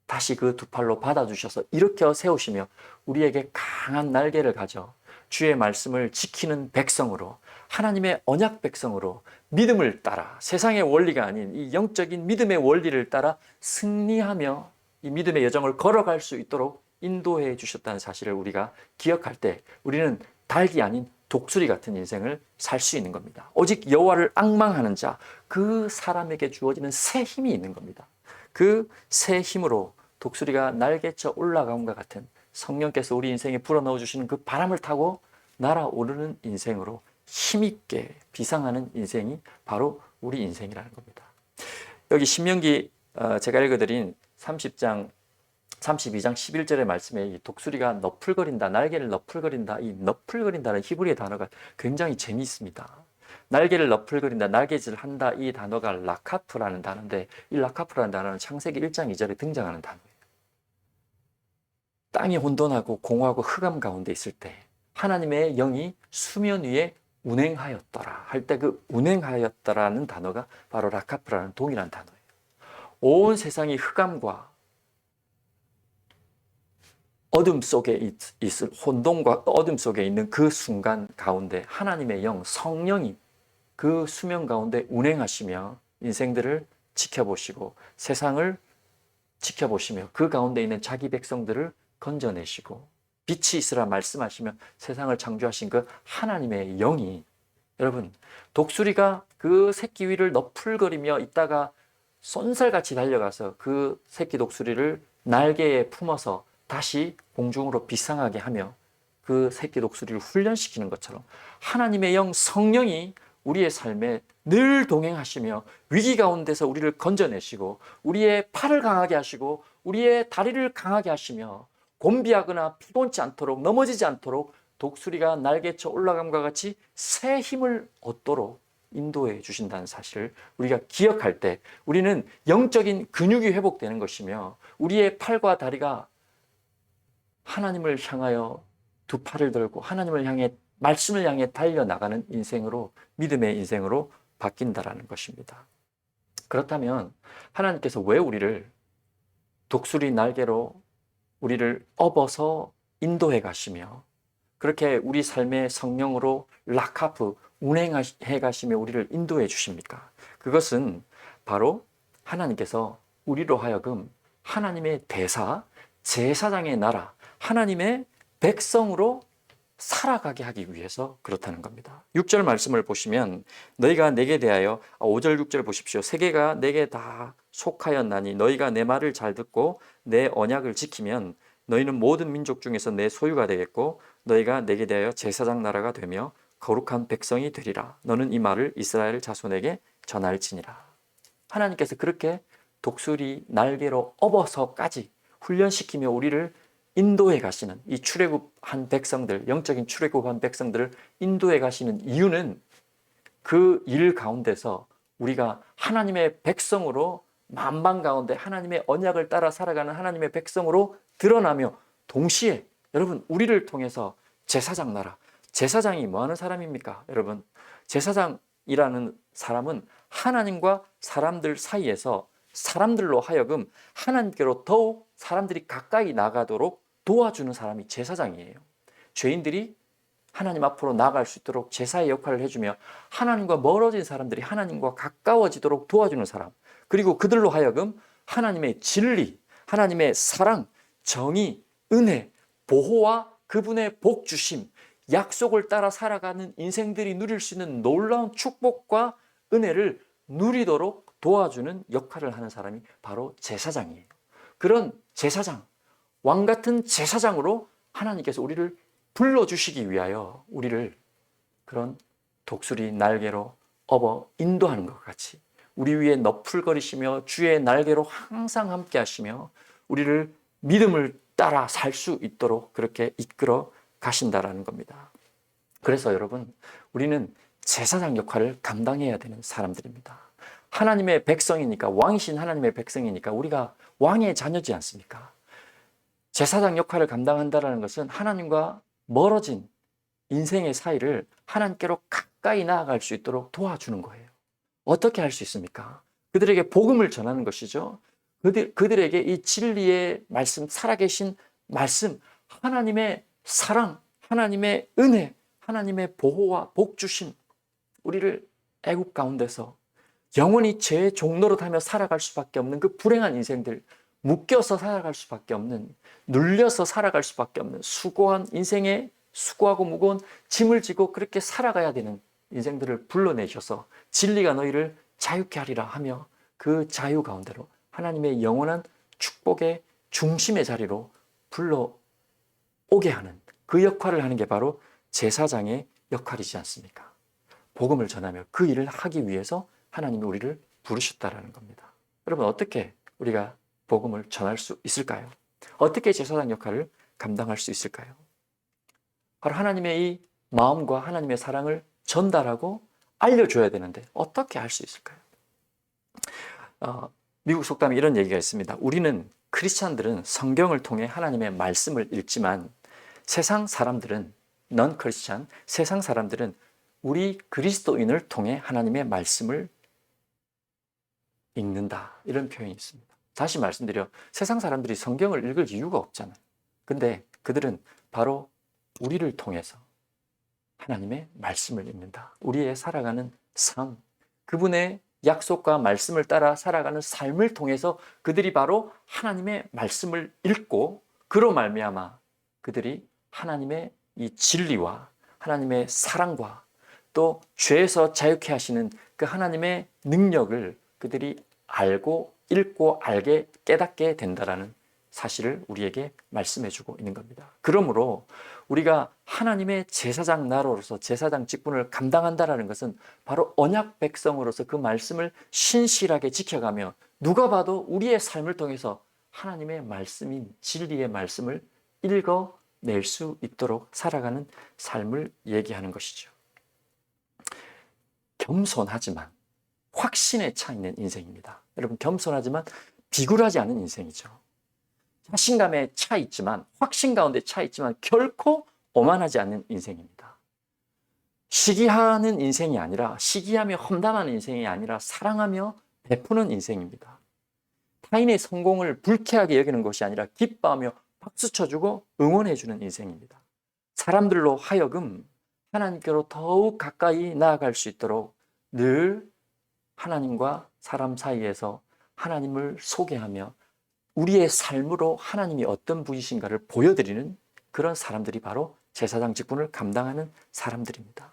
다시 그 두 팔로 받아주셔서 일으켜 세우시며 우리에게 강한 날개를 가져 주의 말씀을 지키는 백성으로 하나님의 언약 백성으로 믿음을 따라 세상의 원리가 아닌 이 영적인 믿음의 원리를 따라 승리하며 이 믿음의 여정을 걸어갈 수 있도록 인도해 주셨다는 사실을 우리가 기억할 때 우리는 닭이 아닌 독수리 같은 인생을 살 수 있는 겁니다. 오직 여호와를 앙망하는 자, 그 사람에게 주어지는 새 힘이 있는 겁니다. 그 새 힘으로 독수리가 날개쳐 올라감과 같은 성령께서 우리 인생에 불어넣어 주시는 그 바람을 타고 날아오르는 인생으로 힘있게 비상하는 인생이 바로 우리 인생이라는 겁니다. 여기 신명기 제가 읽어드린 30장 32장 11절의 말씀에 이 독수리가 너풀거린다, 날개를 너풀거린다, 이 너풀거린다는 히브리어 단어가 굉장히 재미있습니다. 날개를 너풀거린다, 날개질을 한다, 이 단어가 라카프라는 단어인데 이 라카프라는 단어는 창세기 1장 2절에 등장하는 단어예요. 땅이 혼돈하고 공허하고 흑암 가운데 있을 때 하나님의 영이 수면 위에 운행하였더라 할 때 그 운행하였더라는 단어가 바로 라카프라는 동일한 단어예요. 온 세상이 흑암과 어둠 속에 있을 혼돈과 어둠 속에 있는 그 순간 가운데 하나님의 영, 성령이 그 수면 가운데 운행하시며 인생들을 지켜보시고 세상을 지켜보시며 그 가운데 있는 자기 백성들을 건져내시고 빛이 있으라 말씀하시며 세상을 창조하신 그 하나님의 영이 여러분 독수리가 그 새끼 위를 너풀거리며 있다가 쏜살같이 달려가서 그 새끼 독수리를 날개에 품어서 다시 공중으로 비상하게 하며 그 새끼 독수리를 훈련시키는 것처럼 하나님의 영 성령이 우리의 삶에 늘 동행하시며 위기 가운데서 우리를 건져내시고 우리의 팔을 강하게 하시고 우리의 다리를 강하게 하시며 곤비하거나 피곤치 않도록 넘어지지 않도록 독수리가 날개쳐 올라감과 같이 새 힘을 얻도록 인도해 주신다는 사실을 우리가 기억할 때 우리는 영적인 근육이 회복되는 것이며 우리의 팔과 다리가 하나님을 향하여 두 팔을 들고 하나님을 향해 말씀을 향해 달려나가는 인생으로 믿음의 인생으로 바뀐다라는 것입니다. 그렇다면 하나님께서 왜 우리를 독수리 날개로 우리를 업어서 인도해 가시며 그렇게 우리 삶의 성령으로 라카프 운행해 가시며 우리를 인도해 주십니까? 그것은 바로 하나님께서 우리로 하여금 하나님의 대사, 제사장의 나라, 하나님의 백성으로 살아가게 하기 위해서 그렇다는 겁니다. 6절 말씀을 보시면 너희가 내게 대하여 5절 6절 보십시오. 세계가 내게 다 속하였나니 너희가 내 말을 잘 듣고 내 언약을 지키면 너희는 모든 민족 중에서 내 소유가 되겠고 너희가 내게 대하여 제사장 나라가 되며 거룩한 백성이 되리라. 너는 이 말을 이스라엘 자손에게 전할지니라. 하나님께서 그렇게 독수리 날개로 업어서까지 훈련시키며 우리를 인도해 가시는 이 출애굽한 백성들, 영적인 출애굽한 백성들을 인도해 가시는 이유는 그 일 가운데서 우리가 하나님의 백성으로 만방 가운데 하나님의 언약을 따라 살아가는 하나님의 백성으로 드러나며 동시에 여러분 우리를 통해서 제사장 나라, 제사장이 뭐 하는 사람입니까? 여러분 제사장이라는 사람은 하나님과 사람들 사이에서 사람들로 하여금 하나님께로 더욱 사람들이 가까이 나가도록 도와주는 사람이 제사장이에요. 죄인들이 하나님 앞으로 나아갈 수 있도록 제사의 역할을 해주며 하나님과 멀어진 사람들이 하나님과 가까워지도록 도와주는 사람, 그리고 그들로 하여금 하나님의 진리, 하나님의 사랑, 정의, 은혜, 보호와 그분의 복 주심, 약속을 따라 살아가는 인생들이 누릴 수 있는 놀라운 축복과 은혜를 누리도록 도와주는 역할을 하는 사람이 바로 제사장이에요. 그런 제사장, 왕 같은 제사장으로 하나님께서 우리를 불러주시기 위하여 우리를 그런 독수리 날개로 업어 인도하는 것 같이 우리 위에 너풀거리시며 주의 날개로 항상 함께 하시며 우리를 믿음을 따라 살 수 있도록 그렇게 이끌어 가신다라는 겁니다. 그래서 여러분, 우리는 제사장 역할을 감당해야 되는 사람들입니다. 하나님의 백성이니까, 왕이신 하나님의 백성이니까 우리가 왕의 자녀지 않습니까? 제사장 역할을 감당한다는 것은 하나님과 멀어진 인생의 사이를 하나님께로 가까이 나아갈 수 있도록 도와주는 거예요. 어떻게 할 수 있습니까? 그들에게 복음을 전하는 것이죠. 그들에게 이 진리의 말씀, 살아계신 말씀, 하나님의 사랑, 하나님의 은혜, 하나님의 보호와 복주심, 우리를 애국 가운데서 영원히 죄의 종노릇하며 살아갈 수밖에 없는 그 불행한 인생들, 묶여서 살아갈 수밖에 없는, 눌려서 살아갈 수밖에 없는 수고한 인생에 수고하고 무거운 짐을 지고 그렇게 살아가야 되는 인생들을 불러내셔서 진리가 너희를 자유케 하리라 하며 그 자유 가운데로 하나님의 영원한 축복의 중심의 자리로 불러오게 하는 그 역할을 하는 게 바로 제사장의 역할이지 않습니까? 복음을 전하며 그 일을 하기 위해서 하나님이 우리를 부르셨다라는 겁니다. 여러분, 어떻게 우리가 복음을 전할 수 있을까요? 어떻게 제사장 역할을 감당할 수 있을까요? 바로 하나님의 이 마음과 하나님의 사랑을 전달하고 알려줘야 되는데 어떻게 할 수 있을까요? 미국 속담에 이런 얘기가 있습니다. 우리는 크리스찬들은 성경을 통해 하나님의 말씀을 읽지만 세상 사람들은 넌 크리스찬, 세상 사람들은 우리 그리스도인을 통해 하나님의 말씀을 읽는다. 이런 표현이 있습니다. 다시 말씀드려, 세상 사람들이 성경을 읽을 이유가 없잖아요. 근데 그들은 바로 우리를 통해서 하나님의 말씀을 읽는다. 우리의 살아가는 삶, 그분의 약속과 말씀을 따라 살아가는 삶을 통해서 그들이 바로 하나님의 말씀을 읽고 그로 말미암아 그들이 하나님의 이 진리와 하나님의 사랑과 또 죄에서 자유케 하시는 그 하나님의 능력을 그들이 알고 읽고 알게 깨닫게 된다라는 사실을 우리에게 말씀해주고 있는 겁니다. 그러므로 우리가 하나님의 제사장 나로서 제사장 직분을 감당한다라는 것은 바로 언약 백성으로서 그 말씀을 신실하게 지켜가며 누가 봐도 우리의 삶을 통해서 하나님의 말씀인 진리의 말씀을 읽어낼 수 있도록 살아가는 삶을 얘기하는 것이죠. 겸손하지만 확신에 차 있는 인생입니다. 여러분, 겸손하지만 비굴하지 않은 인생이죠. 자신감에 차 있지만, 확신 가운데 차 있지만 결코 오만하지 않는 인생입니다. 시기하는 인생이 아니라, 시기하며 험담하는 인생이 아니라 사랑하며 베푸는 인생입니다. 타인의 성공을 불쾌하게 여기는 것이 아니라 기뻐하며 박수 쳐주고 응원해주는 인생입니다. 사람들로 하여금 하나님께로 더욱 가까이 나아갈 수 있도록 늘 하나님과 사람 사이에서 하나님을 소개하며 우리의 삶으로 하나님이 어떤 분이신가를 보여드리는 그런 사람들이 바로 제사장 직분을 감당하는 사람들입니다.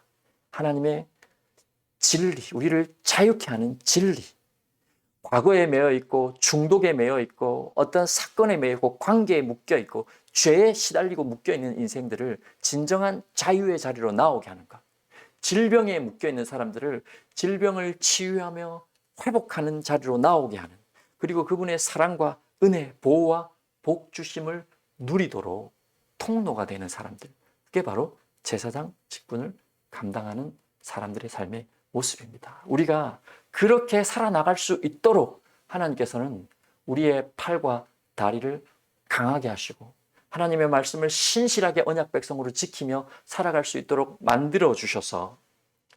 하나님의 진리, 우리를 자유케 하는 진리, 과거에 매여 있고 중독에 매여 있고 어떤 사건에 매여 있고 관계에 묶여 있고 죄에 시달리고 묶여 있는 인생들을 진정한 자유의 자리로 나오게 하는 것, 질병에 묶여 있는 사람들을 질병을 치유하며 회복하는 자리로 나오게 하는, 그리고 그분의 사랑과 은혜, 보호와 복주심을 누리도록 통로가 되는 사람들, 그게 바로 제사장 직분을 감당하는 사람들의 삶의 모습입니다. 우리가 그렇게 살아나갈 수 있도록 하나님께서는 우리의 팔과 다리를 강하게 하시고 하나님의 말씀을 신실하게 언약 백성으로 지키며 살아갈 수 있도록 만들어 주셔서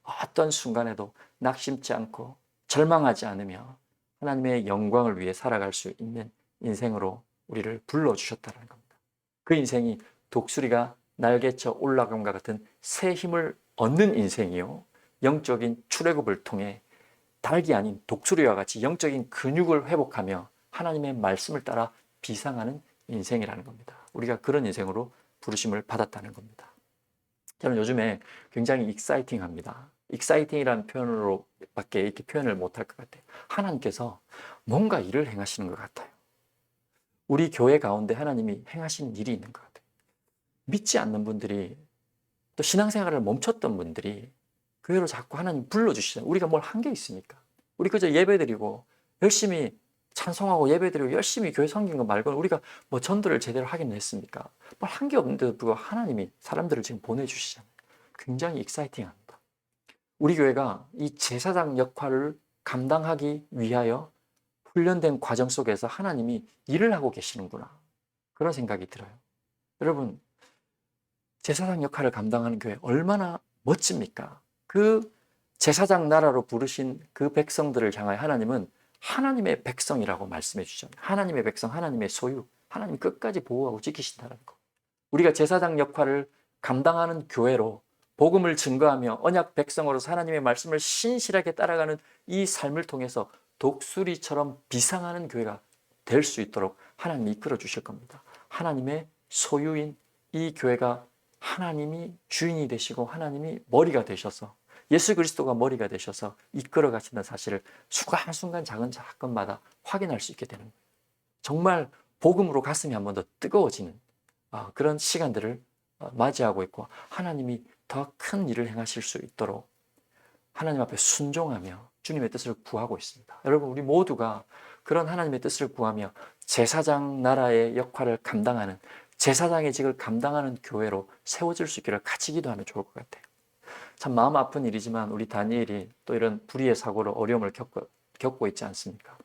어떤 순간에도 낙심치 않고 절망하지 않으며 하나님의 영광을 위해 살아갈 수 있는 인생으로 우리를 불러주셨다는 겁니다. 그 인생이 독수리가 날개쳐 올라감과 같은 새 힘을 얻는 인생이요, 영적인 출애굽을 통해 닭이 아닌 독수리와 같이 영적인 근육을 회복하며 하나님의 말씀을 따라 비상하는 인생이라는 겁니다. 우리가 그런 인생으로 부르심을 받았다는 겁니다. 저는 요즘에 굉장히 익사이팅합니다. 익사이팅이라는 표현으로밖에 이렇게 표현을 못할 것 같아요. 하나님께서 뭔가 일을 행하시는 것 같아요. 우리 교회 가운데 하나님이 행하시는 일이 있는 것 같아요. 믿지 않는 분들이, 또 신앙생활을 멈췄던 분들이 교회로 자꾸 하나님 불러주시잖아요. 우리가 뭘 한 게 있습니까? 우리 그저 예배드리고 열심히 찬송하고 예배드리고 열심히 교회 섬긴 거 말고는 우리가 뭐 전도를 제대로 하긴 했습니까? 뭘 한 게 없는데도 불구하고 하나님이 사람들을 지금 보내주시잖아요. 굉장히 익사이팅합니다. 우리 교회가 이 제사장 역할을 감당하기 위하여 훈련된 과정 속에서 하나님이 일을 하고 계시는구나, 그런 생각이 들어요. 여러분, 제사장 역할을 감당하는 교회 얼마나 멋집니까? 그 제사장 나라로 부르신 그 백성들을 향하여 하나님은 하나님의 백성이라고 말씀해 주셨잖아요. 하나님의 백성, 하나님의 소유, 하나님 끝까지 보호하고 지키신다는 거. 우리가 제사장 역할을 감당하는 교회로 복음을 증거하며 언약 백성으로서 하나님의 말씀을 신실하게 따라가는 이 삶을 통해서 독수리처럼 비상하는 교회가 될 수 있도록 하나님이 이끌어 주실 겁니다. 하나님의 소유인 이 교회가 하나님이 주인이 되시고 하나님이 머리가 되셔서 예수 그리스도가 머리가 되셔서 이끌어 가신다는 사실을 순간순간 작은 사건마다 확인할 수 있게 되는 거예요. 정말 복음으로 가슴이 한 번 더 뜨거워지는 그런 시간들을 맞이하고 있고, 하나님이 더 큰 일을 행하실 수 있도록 하나님 앞에 순종하며 주님의 뜻을 구하고 있습니다. 여러분, 우리 모두가 그런 하나님의 뜻을 구하며 제사장 나라의 역할을 감당하는, 제사장의 직을 감당하는 교회로 세워질 수 있기를 같이 기도하면 좋을 것 같아요. 참 마음 아픈 일이지만 우리 다니엘이 또 이런 불의의 사고로 어려움을 겪고 있지 않습니까?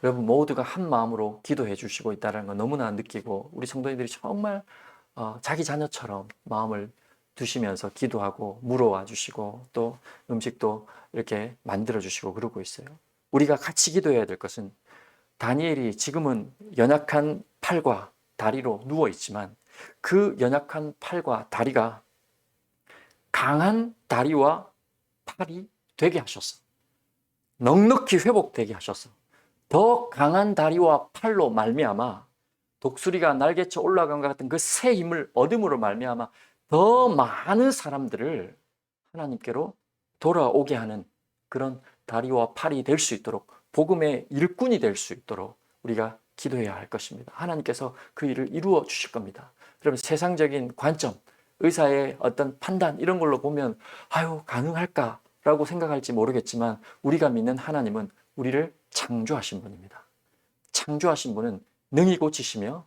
여러분 모두가 한 마음으로 기도해 주시고 있다는 건 너무나 느끼고, 우리 성도님들이 정말 자기 자녀처럼 마음을 두시면서 기도하고 물어와 주시고 또 음식도 이렇게 만들어 주시고 그러고 있어요. 우리가 같이 기도해야 될 것은, 다니엘이 지금은 연약한 팔과 다리로 누워 있지만 그 연약한 팔과 다리가 강한 다리와 팔이 되게 하셨어. 넉넉히 회복되게 하셔서 더 강한 다리와 팔로 말미암아 독수리가 날개쳐 올라간 것 같은 그 새 힘을 얻음으로 말미암아 더 많은 사람들을 하나님께로 돌아오게 하는 그런 다리와 팔이 될 수 있도록, 복음의 일꾼이 될 수 있도록 우리가 기도해야 할 것입니다. 하나님께서 그 일을 이루어 주실 겁니다. 여러분, 세상적인 관점, 의사의 어떤 판단 이런 걸로 보면 아유 가능할까라고 생각할지 모르겠지만, 우리가 믿는 하나님은 우리를 창조하신 분입니다. 창조하신 분은 능히 고치시며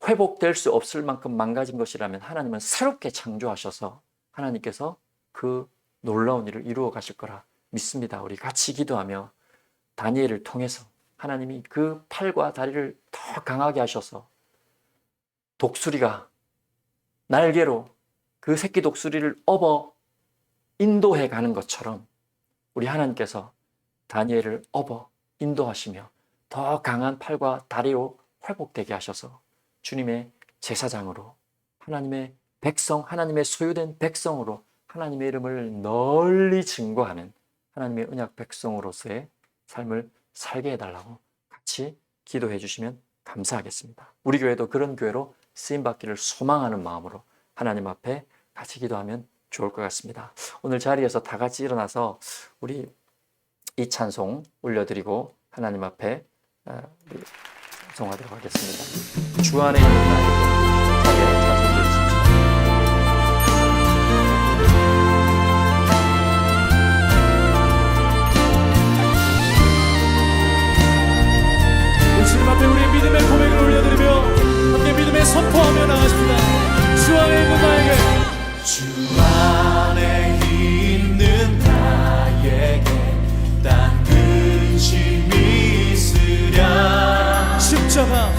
회복될 수 없을 만큼 망가진 것이라면 하나님은 새롭게 창조하셔서 하나님께서 그 놀라운 일을 이루어 가실 거라 믿습니다. 우리 같이 기도하며 다니엘을 통해서 하나님이 그 팔과 다리를 더 강하게 하셔서 독수리가 날개로 그 새끼 독수리를 업어 인도해 가는 것처럼 우리 하나님께서 다니엘을 업어 인도하시며 더 강한 팔과 다리로 회복되게 하셔서 주님의 제사장으로, 하나님의 백성, 하나님의 소유된 백성으로 하나님의 이름을 널리 증거하는 하나님의 언약 백성으로서의 삶을 살게 해달라고 같이 기도해 주시면 감사하겠습니다. 우리 교회도 그런 교회로 쓰임받기를 소망하는 마음으로 하나님 앞에 같이 기도하면 좋을 것 같습니다. 오늘 자리에서 다 같이 일어나서 우리 이 찬송 올려드리고 하나님 앞에 찬송하도록 하겠습니다. 주 안에 있는 나에게 자기의 찬송 드리십시오. 주님 앞에 우리의 믿음의 고백을 올려드리며 함께 믿음의 선포하며 나가십니다. 주 안에 있는 나에게, 주 안에 있는 나에게 딴 근심이 있으랴.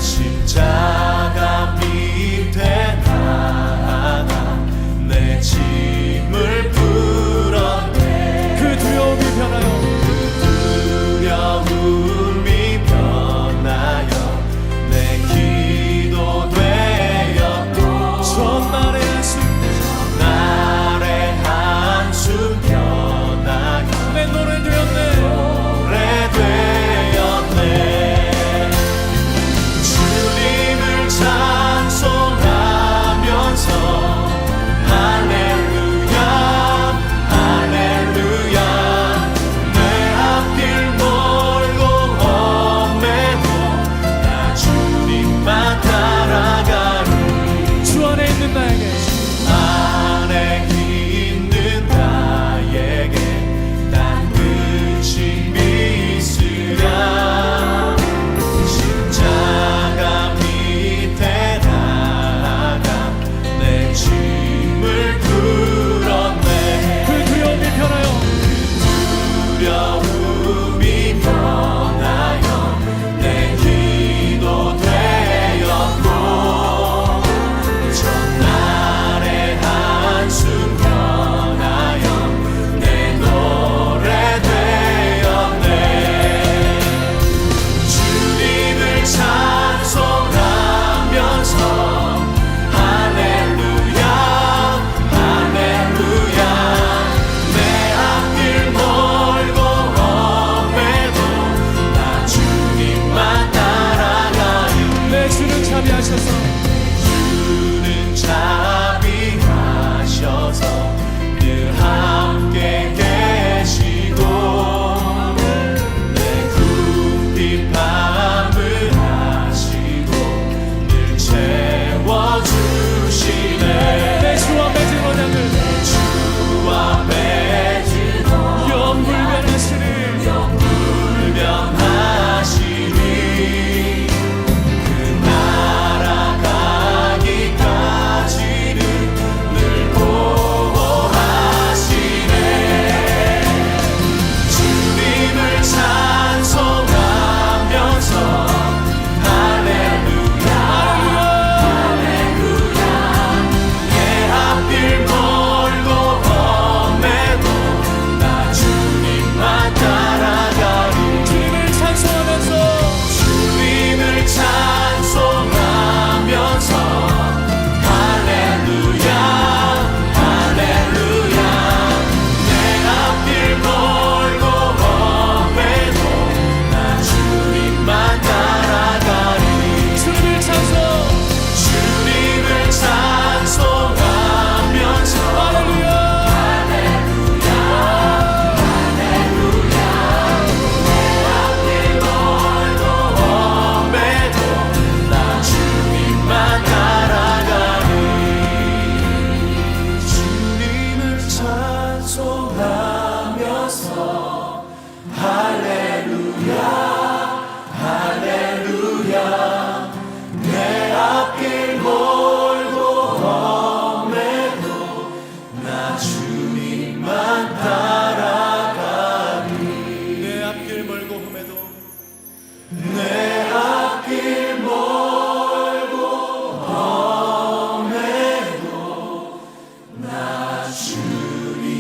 십자가 밑에 나아가 내 짐을 풀어내. 그 두려움이 변하여, 그 두려움이 변하여 내 기도 되었고, 천만의 안식 하소서. 할렐루야 할렐루야. 내 앞길 멀고 험해도 나 주님만 따라가리. 내 앞길 멀고 험해도 내 앞길 멀고 험해도 나 주님만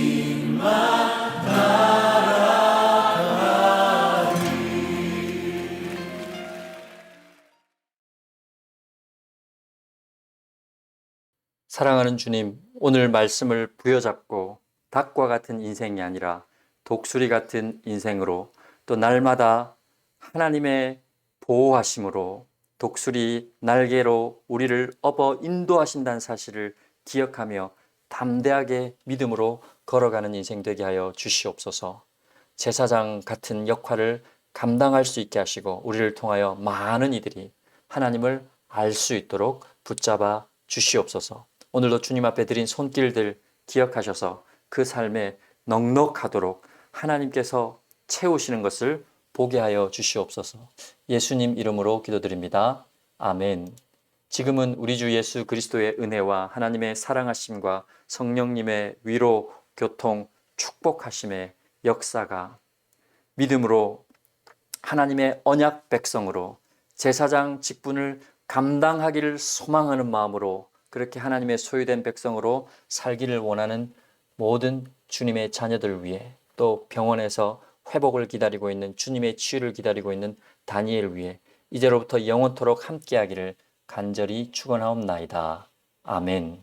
사랑하는 주님, 오늘 말씀을 부여잡고 닭과 같은 인생이 아니라 독수리 같은 인생으로, 또 날마다 하나님의 보호하심으로 독수리 날개로 우리를 업어 인도하신다는 사실을 기억하며 담대하게 믿음으로 걸어가는 인생 되게 하여 주시옵소서. 제사장 같은 역할을 감당할 수 있게 하시고 우리를 통하여 많은 이들이 하나님을 알 수 있도록 붙잡아 주시옵소서. 오늘도 주님 앞에 드린 손길들 기억하셔서 그 삶에 넉넉하도록 하나님께서 채우시는 것을 보게 하여 주시옵소서. 예수님 이름으로 기도드립니다. 아멘. 지금은 우리 주 예수 그리스도의 은혜와 하나님의 사랑하심과 성령님의 위로, 교통, 축복하심의 역사가 믿음으로 하나님의 언약 백성으로 제사장 직분을 감당하기를 소망하는 마음으로 그렇게 하나님의 소유된 백성으로 살기를 원하는 모든 주님의 자녀들 위해, 또 병원에서 회복을 기다리고 있는, 주님의 치유를 기다리고 있는 다니엘 위해 이제로부터 영원토록 함께하기를 간절히 축원하옵나이다. 아멘.